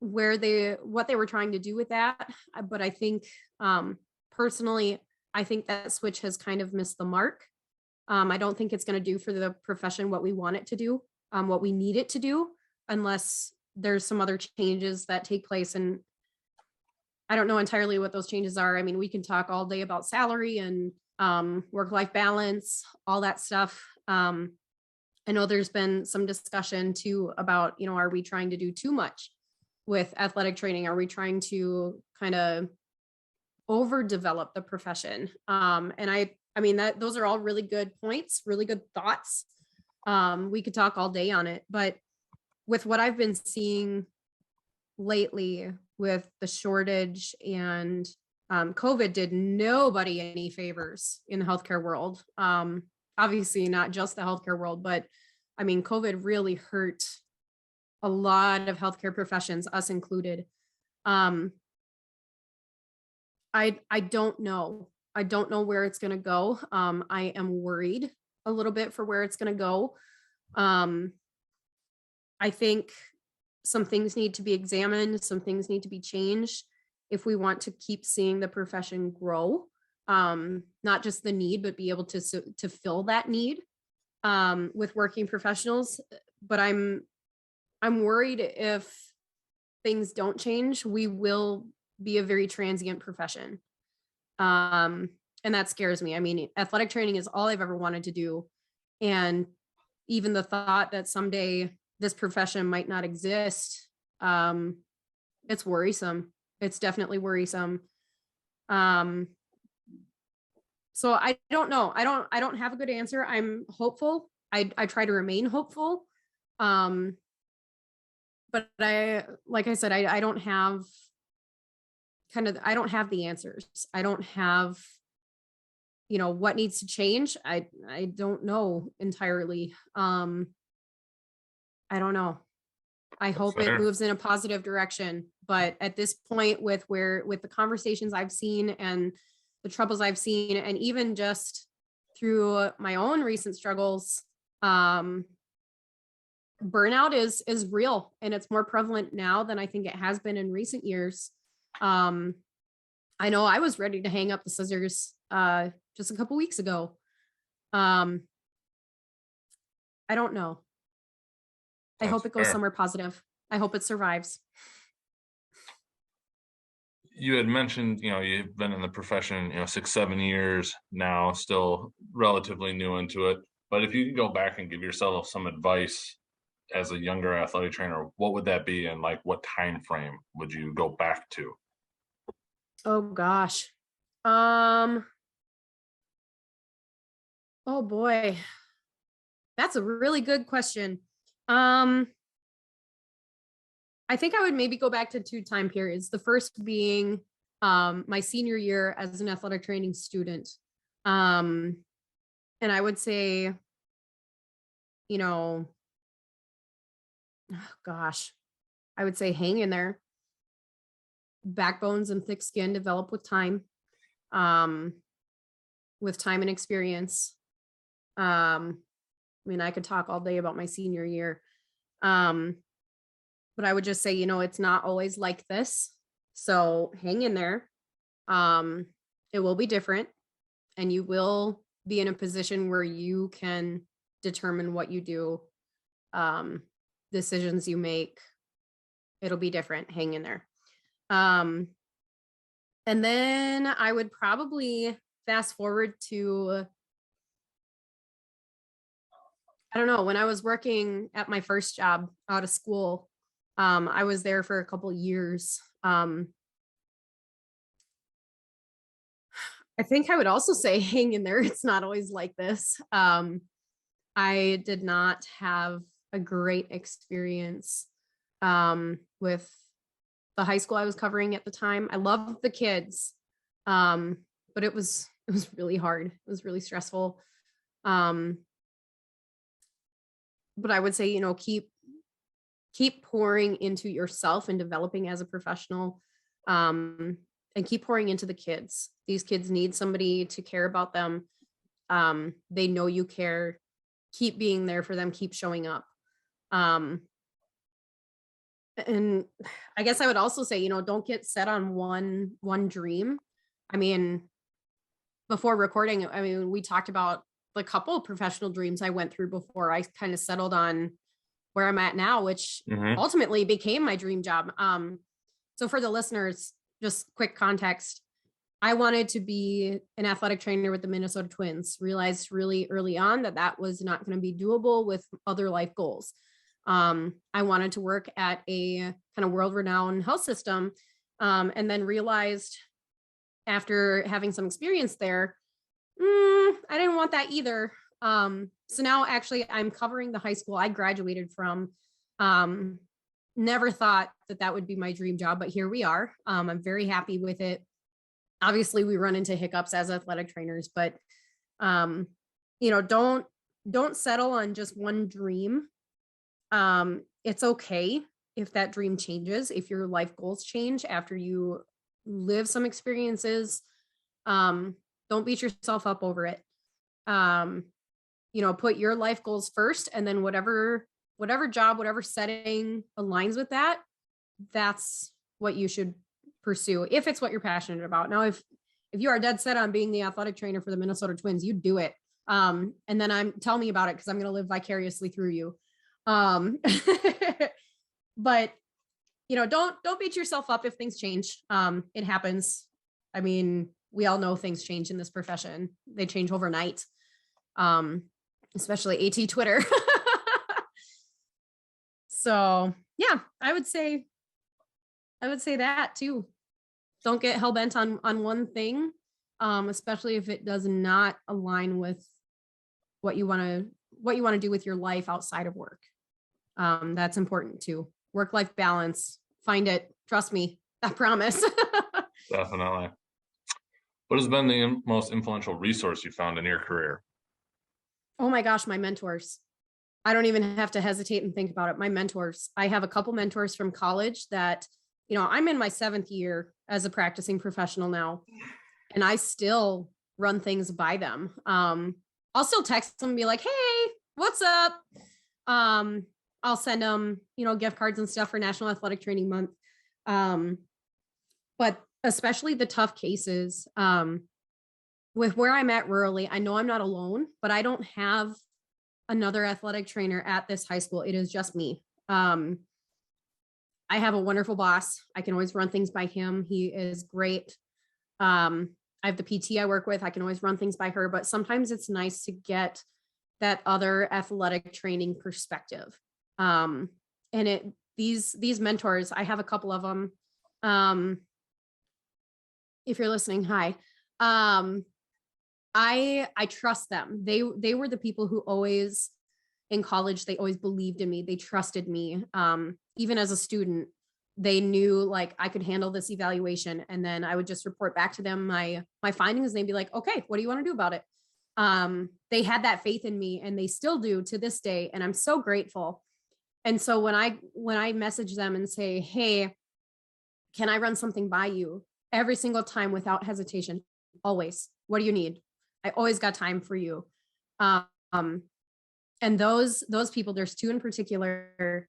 what they were trying to do with that. But I think personally, I think that switch has kind of missed the mark. I don't think it's going to do for the profession what we want it to do, what we need it to do, unless there's some other changes that take place. And I don't know entirely what those changes are. I mean, we can talk all day about salary and work-life balance, all that stuff. I know there's been some discussion too about, are we trying to do too much with athletic training? Are we trying to kind of overdevelop the profession? And I mean, those are all really good points, really good thoughts. We could talk all day on it, but with what I've been seeing lately with the shortage and COVID did nobody any favors in the healthcare world. Obviously not just the healthcare world, but I mean, COVID really hurt a lot of healthcare professions, us included. I don't know. I don't know where it's going to go. I am worried a little bit for where it's going to go. I think some things need to be examined. Some things need to be changed if we want to keep seeing the profession grow. Not just the need, but be able to fill that need with working professionals. But I'm worried if things don't change, we will be a very transient profession. And that scares me. I mean, athletic training is all I've ever wanted to do. And even the thought that someday this profession might not exist, it's worrisome. It's definitely worrisome. So I don't know. I don't have a good answer. I'm hopeful. I try to remain hopeful. But like I said, I don't have I don't have the answers. I don't have, what needs to change. I don't know entirely. I don't know. I hope it moves in a positive direction, but at this point with the conversations I've seen and the troubles I've seen, and even just through my own recent struggles, burnout is real, and it's more prevalent now than I think it has been in recent years. I know I was ready to hang up the scissors just a couple weeks ago. I don't know. I hope it goes somewhere positive. I hope it survives. You had mentioned, you've been in the profession, 6-7 years now, still relatively new into it. But if you could go back and give yourself some advice as a younger athletic trainer, what would that be, and like what time frame would you go back to? Oh gosh. Oh boy. That's a really good question. I think I would maybe go back to 2 time periods. The first being my senior year as an athletic training student. And I would say, oh gosh, I would say hang in there. Backbones and thick skin develop with time and experience. I could talk all day about my senior year. But I would just say, it's not always like this. So hang in there. It will be different, and you will be in a position where you can determine what you do, decisions you make. It'll be different. Hang in there. And then I would probably fast forward to, I don't know, when I was working at my first job out of school. I was there for a couple years. I think I would also say hang in there. It's not always like this. I did not have a great experience with the high school I was covering at the time. I loved the kids, but it was really hard. It was really stressful. But I would say, keep pouring into yourself and developing as a professional, and keep pouring into the kids. These kids need somebody to care about them. They know you care. Keep being there for them. Keep showing up. And I guess I would also say, don't get set on one dream. Before recording, we talked about the couple of professional dreams I went through before I kind of settled on where I'm at now, which ultimately became my dream job. So for the listeners, just quick context, I wanted to be an athletic trainer with the Minnesota Twins. Realized really early on that was not going to be doable with other life goals. I wanted to work at a kind of world-renowned health system, and then realized after having some experience there, I didn't want that either. So now actually I'm covering the high school I graduated from. Never thought that would be my dream job, but here we are. I'm very happy with it. Obviously we run into hiccups as athletic trainers, but don't settle on just one dream. It's okay if that dream changes, if your life goals change after you live some experiences. Don't beat yourself up over it. Put your life goals first, and then whatever job, whatever setting aligns with that, that's what you should pursue if it's what you're passionate about. Now, if you are dead set on being the athletic trainer for the Minnesota Twins, you do it. And then tell me about it, because I'm going to live vicariously through you. But don't beat yourself up if things change. It happens. We all know things change in this profession. They change overnight. Especially AT Twitter. So yeah, I would say that too. Don't get hell bent on one thing, especially if it does not align with what you want to do with your life outside of work. That's important too. Work-life balance. Find it. Trust me. I promise. Definitely. What has been the most influential resource you found in your career? Oh my gosh, my mentors. I don't even have to hesitate and think about it. My mentors. I have a couple mentors from college that, I'm in my 7th year as a practicing professional now, and I still run things by them. I'll still text them and be like, hey, what's up? I'll send them, gift cards and stuff for National Athletic Training Month. But especially the tough cases, with where I'm at rurally, I know I'm not alone, but I don't have another athletic trainer at this high school. It is just me. I have a wonderful boss. I can always run things by him. He is great. I have the PT I work with. I can always run things by her, but sometimes it's nice to get that other athletic training perspective. And these mentors, I have a couple of them. If you're listening, hi. I trust them. They were the people who always, in college, they always believed in me. They trusted me. Even as a student, they knew like I could handle this evaluation, and then I would just report back to them my findings, and they'd be like, okay, what do you want to do about it? They had that faith in me, and they still do to this day, and I'm so grateful. And so when I message them and say, hey, can I run something by you? Every single time without hesitation, always, what do you need? I always got time for you. And those people, there's two in particular.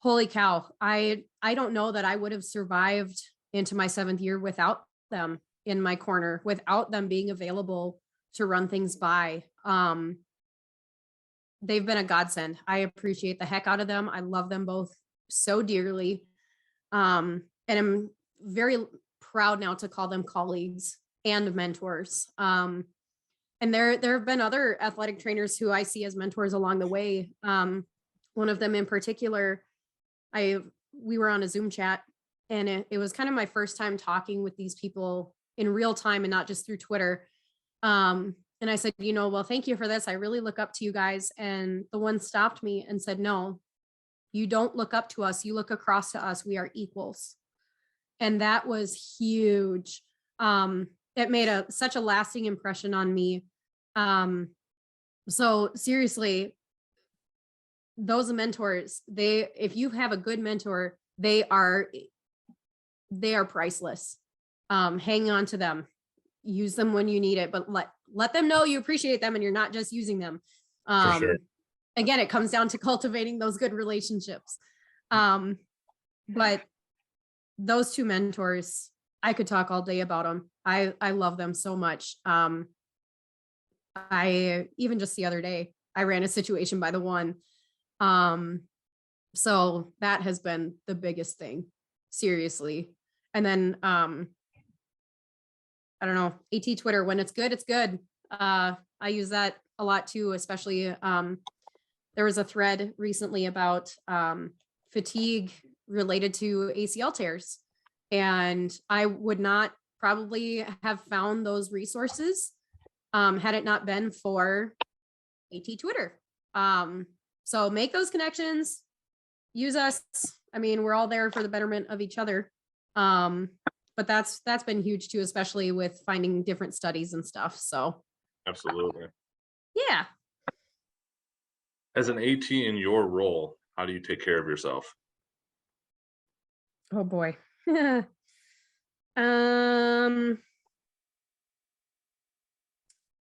Holy cow. I don't know that I would have survived into my 7th year without them in my corner, without them being available to run things by. They've been a godsend. I appreciate the heck out of them. I love them both so dearly. And I'm very proud now to call them colleagues and mentors. And there have been other athletic trainers who I see as mentors along the way. One of them in particular, we were on a Zoom chat, and it was kind of my first time talking with these people in real time and not just through Twitter. And I said, well, thank you for this. I really look up to you guys. And the one stopped me and said, no, you don't look up to us. You look across to us. We are equals. And that was huge. It made such a lasting impression on me. So seriously, those mentors, if you have a good mentor, they are priceless. Hang on to them, use them when you need it, but let them know you appreciate them and you're not just using them. For sure. Again, it comes down to cultivating those good relationships. But those two mentors, I could talk all day about them. I love them so much. I even just the other day, I ran a situation by the one. So that has been the biggest thing, seriously. And then, I don't know, AT Twitter, when it's good, it's good. I use that a lot too, especially, there was a thread recently about, fatigue related to ACL tears. And I would not probably have found those resources, had it not been for AT Twitter. So make those connections, use us. I mean, we're all there for the betterment of each other. But that's been huge too, especially with finding different studies and stuff. So Absolutely. yeah. As an AT in your role, how do you take care of yourself? Oh boy.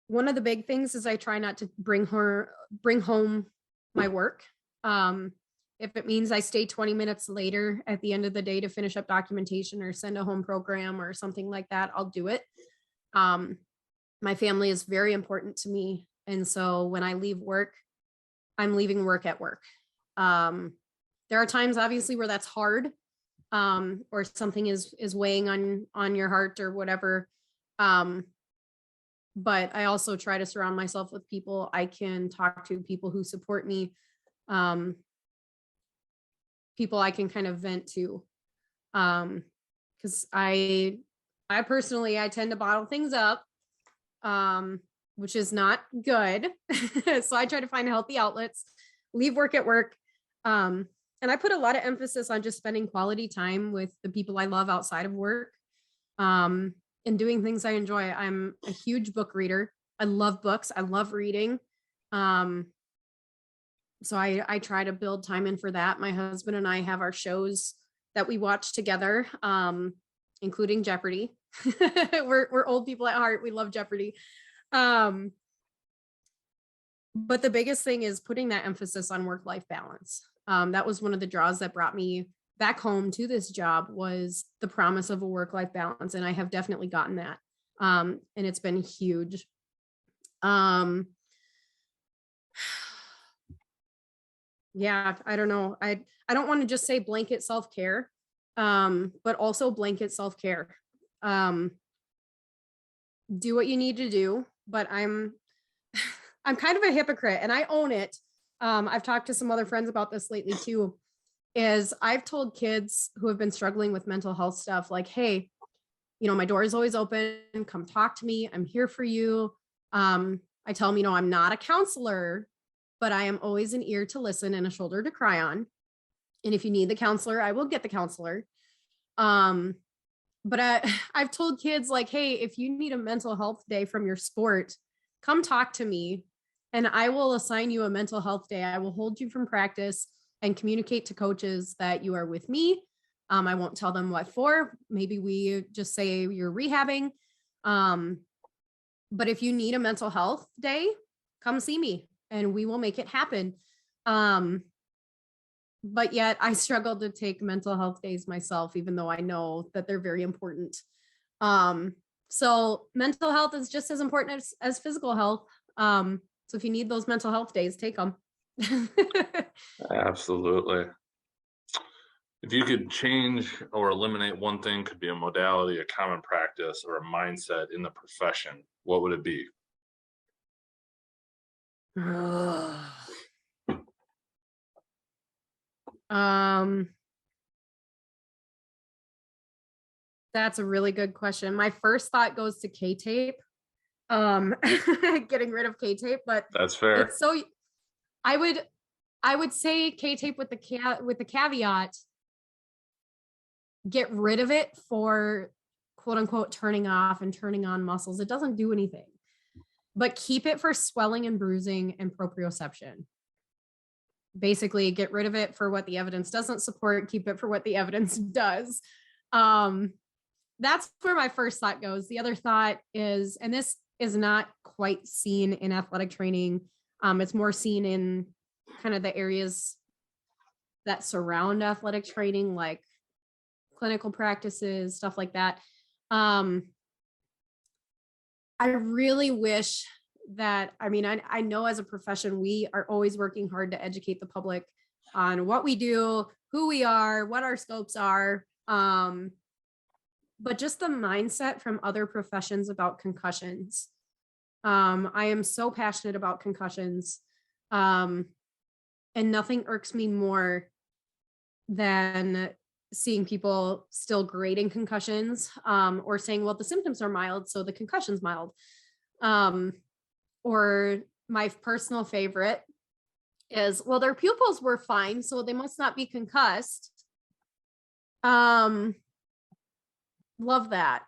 One of the big things is I try not to bring home my work. If it means I stay 20 minutes later at the end of the day to finish up documentation or send a home program or something like that, I'll do it. My family is very important to me. And so when I leave work, I'm leaving work at work. There are times obviously where that's hard, or something is weighing on your heart or whatever. But I also try to surround myself with people I can talk to, people who support me, people I can kind of vent to. Because I personally, I tend to bottle things up, which is not good. So I try to find healthy outlets, leave work at work. And I put a lot of emphasis on just spending quality time with the people I love outside of work, and doing things I enjoy. I'm a huge book reader. I love books. I love reading. So I try to build time in for that. My husband and I have our shows that we watch together, including Jeopardy. We're old people at heart. We love Jeopardy. But the biggest thing is putting that emphasis on work-life balance. That was one of the draws that brought me back home to this job, was the promise of a work-life balance. And I have definitely gotten that. And it's been huge. Yeah, I don't know. I don't want to just say blanket self-care, but also blanket self-care. Do what you need to do, but I'm kind of a hypocrite, and I own it. I've talked to some other friends about this lately too, is I've told kids who have been struggling with mental health stuff, like, hey, my door is always open. Come talk to me. I'm here for you. I tell them, I'm not a counselor, but I am always an ear to listen and a shoulder to cry on. And if you need the counselor, I will get the counselor. But I've told kids, like, hey, if you need a mental health day from your sport, come talk to me and I will assign you a mental health day. I will hold you from practice and communicate to coaches that you are with me. I won't tell them what for. Maybe we just say you're rehabbing. But if you need a mental health day, come see me and we will make it happen. But yet I struggle to take mental health days myself, even though I know that they're very important. So mental health is just as important as physical health. So if you need those mental health days, take them. Absolutely. If you could change or eliminate one thing, could be a modality, a common practice, or a mindset in the profession, what would it be? That's a really good question. My first thought goes to K-tape, getting rid of K-tape, but That's fair. it's so, I would say K-tape with the caveat, get rid of it for quote unquote turning off and turning on muscles. It doesn't do anything, but keep it for swelling and bruising and proprioception. Basically, get rid of it for what the evidence doesn't support, keep it for what the evidence does. That's where my first thought goes. The other thought is, and this is not quite seen in athletic training, it's more seen in kind of the areas that surround athletic training, like clinical practices, stuff like that. I really wish that, I know as a profession, we are always working hard to educate the public on what we do, who we are, what our scopes are. But just the mindset from other professions about concussions. I am so passionate about concussions. And nothing irks me more than seeing people still grading concussions, or saying, well, the symptoms are mild, so the concussion's mild. Or my personal favorite is, well, their pupils were fine, so they must not be concussed. Love that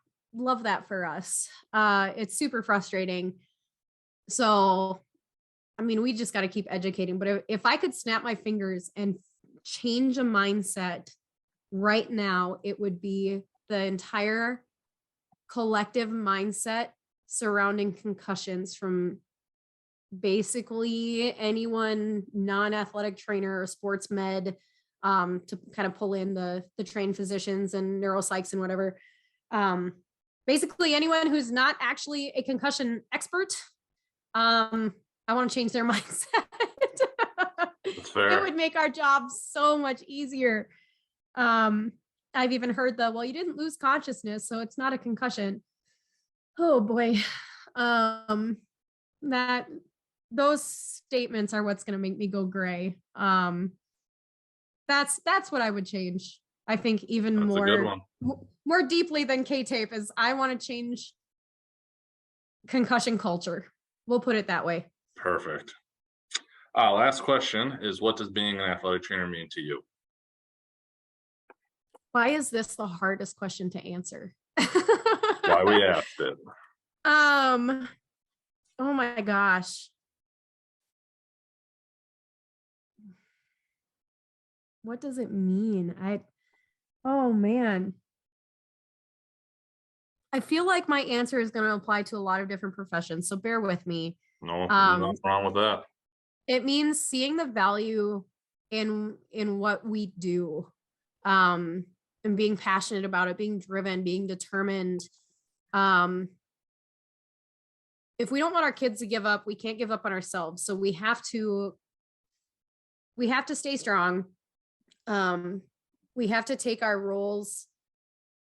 for us. It's super frustrating. So, we just got to keep educating. But if I could snap my fingers and change a mindset right now, it would be the entire collective mindset surrounding concussions, from basically anyone non-athletic trainer or sports med, to kind of pull in the trained physicians and neuropsychs and whatever. Basically anyone who's not actually a concussion expert. I want to change their mindset. That's fair. It would make our job so much easier. I've even heard well, you didn't lose consciousness, so it's not a concussion. Oh boy. Those statements are what's going to make me go gray. That's what I would change. I think even That's a good one. More deeply than K-tape is, I want to change concussion culture. We'll put it that way. Perfect. Last question is, what does being an athletic trainer mean to you? Why is this the hardest question to answer? Why we asked it. Oh my gosh. What does it mean? Oh man. I feel like my answer is going to apply to a lot of different professions, so bear with me. No, nothing wrong with that. It means seeing the value in what we do, and being passionate about it, being driven, being determined. If we don't want our kids to give up, we can't give up on ourselves. So we have to stay strong. We have to take our roles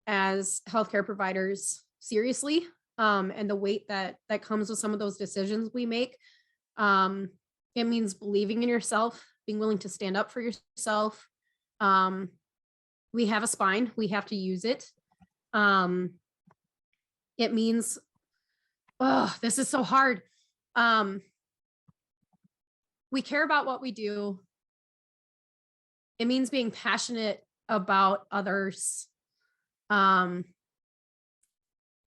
as healthcare providers seriously, and the weight that comes with some of those decisions we make. It means believing in yourself, being willing to stand up for yourself. We have a spine, we have to use it. It means, oh, this is so hard. We care about what we do. It means being passionate about others. It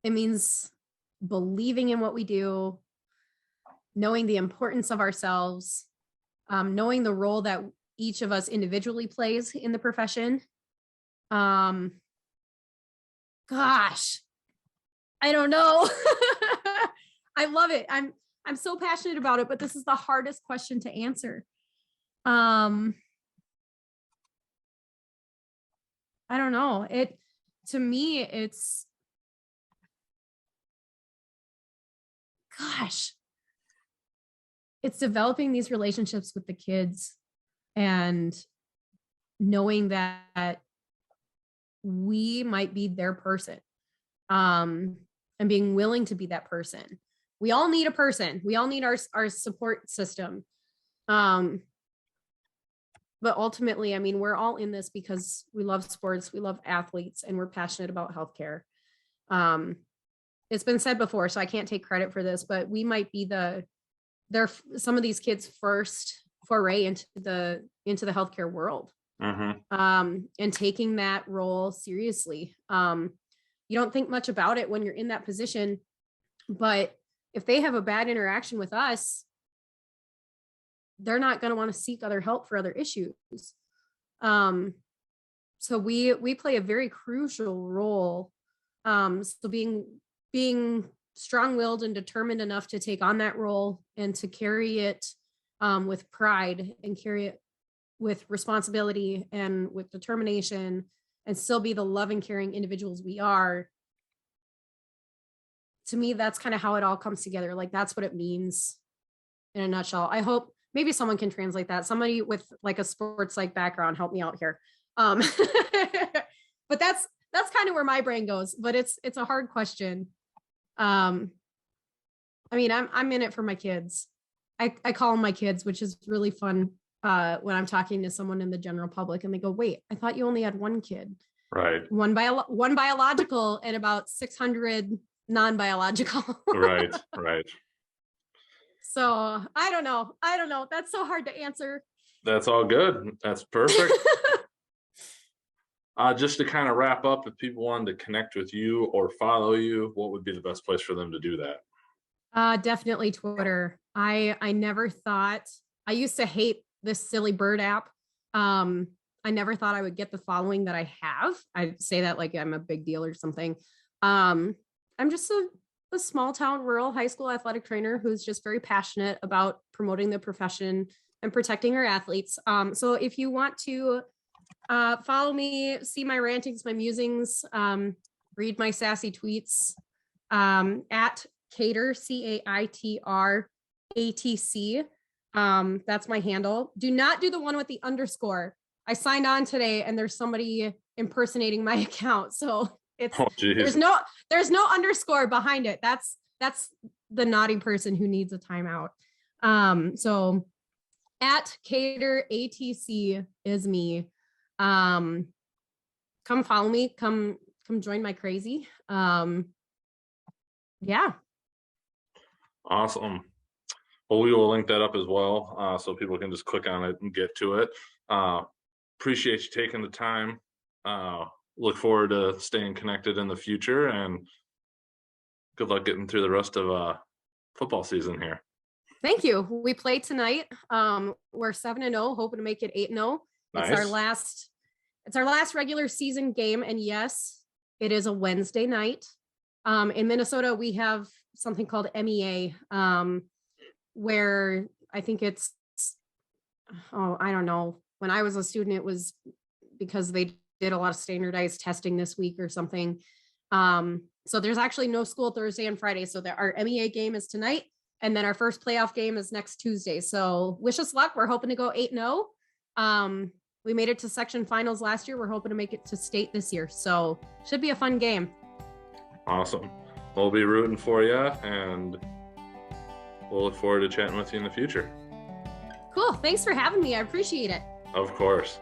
means believing in what we do, knowing the importance of ourselves, knowing the role that each of us individually plays in the profession. Gosh, I don't know. I love it. I'm so passionate about it, but this is the hardest question to answer. I don't know. To me, it's, gosh, it's developing these relationships with the kids and knowing that we might be their person, and being willing to be that person. We all need a person. We all need our support system. But ultimately, I mean, we're all in this because we love sports, we love athletes, and we're passionate about healthcare. It's been said before, so I can't take credit for this, but we might be some of these kids' first foray into the healthcare world. And taking that role seriously. You don't think much about it when you're in that position, but if they have a bad interaction with us, they're not going to want to seek other help for other issues. So we play a very crucial role. So being strong-willed and determined enough to take on that role and to carry it with pride and carry it with responsibility and with determination, and still be the loving, caring individuals we are. To me, that's kind of how it all comes together. Like, that's what it means in a nutshell. I hope maybe someone can translate that. Somebody with like a sports like background, help me out here. But that's kind of where my brain goes, but it's a hard question. I mean, I'm in it for my kids. I call them my kids, which is really fun when I'm talking to someone in the general public and they go, wait, I thought you only had one kid. Right. One biological and about 600 non-biological. Right. So I don't know. That's so hard to answer. That's all good. That's perfect. Just to kind of wrap up, if people wanted to connect with you or follow you, what would be the best place for them to do that? Definitely Twitter. I never thought, I used to hate this silly bird app. I never thought I would get the following that I have. I say that like I'm a big deal or something. I'm just a small town rural high school athletic trainer who's just very passionate about promoting the profession and protecting our athletes. So if you want to follow me, see my rantings, my musings, read my sassy tweets, at Cater, CAITRATC. That's my handle. Do not do the one with the underscore. I signed on today and there's somebody impersonating my account. So it's, there's no underscore behind it. That's the naughty person who needs a timeout. So at Cater ATC is me. Come follow me. Come join my crazy. Yeah. Awesome. Well, we will link that up as well, so people can just click on it and get to it. Appreciate you taking the time. Look forward to staying connected in the future, and good luck getting through the rest of football season here. Thank you. We play tonight. We're 7-0, hoping to make it 8-0. Nice. It's our last regular season game, and yes, it is a Wednesday night. In Minnesota, we have something called MEA, where I think it's oh, I don't know. When I was a student, it was because they did a lot of standardized testing this week or something. So there's actually no school Thursday and Friday. So our MEA game is tonight, and then our first playoff game is next Tuesday. So wish us luck. We're hoping to go 8-0. We made it to section finals last year. We're hoping to make it to state this year. So should be a fun game. Awesome. We'll be rooting for you, and we'll look forward to chatting with you in the future. Cool. Thanks for having me. I appreciate it. Of course.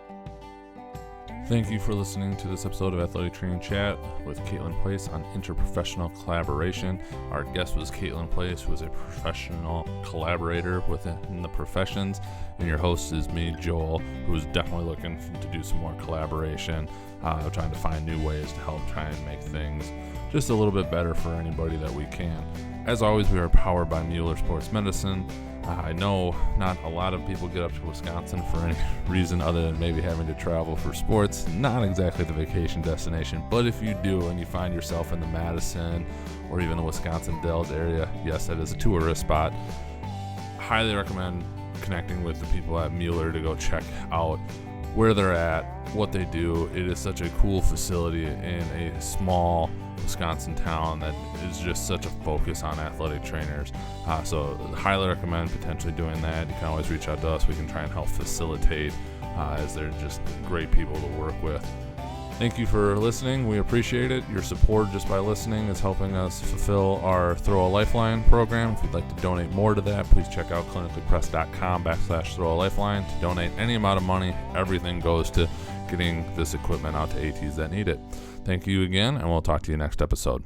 Thank you for listening to this episode of Athletic Training Chat with Caitlin Place on interprofessional collaboration. Our guest was Caitlin Place, who is a professional collaborator within the professions, and your host is me, Joel, who is definitely looking to do some more collaboration, trying to find new ways to help try and make things just a little bit better for anybody that we can. As always, we are powered by Mueller Sports Medicine. I know not a lot of people get up to Wisconsin for any reason other than maybe having to travel for sports. Not exactly the vacation destination, but if you do and you find yourself in the Madison or even the Wisconsin Dells area, yes, that is a tourist spot. Highly recommend connecting with the people at Mueller to go check out where they're at, what they do. It is such a cool facility in a small Wisconsin town that is just such a focus on athletic trainers. So highly recommend potentially doing that. You can always reach out to us. We can try and help facilitate as they're just great people to work with. Thank you for listening. We appreciate it. Your support just by listening is helping us fulfill our Throw a Lifeline program. If you'd like to donate more to that, please check out clinicallypressed.com/Throw a Lifeline to donate any amount of money. Everything goes to getting this equipment out to ATs that need it. Thank you again, and we'll talk to you next episode.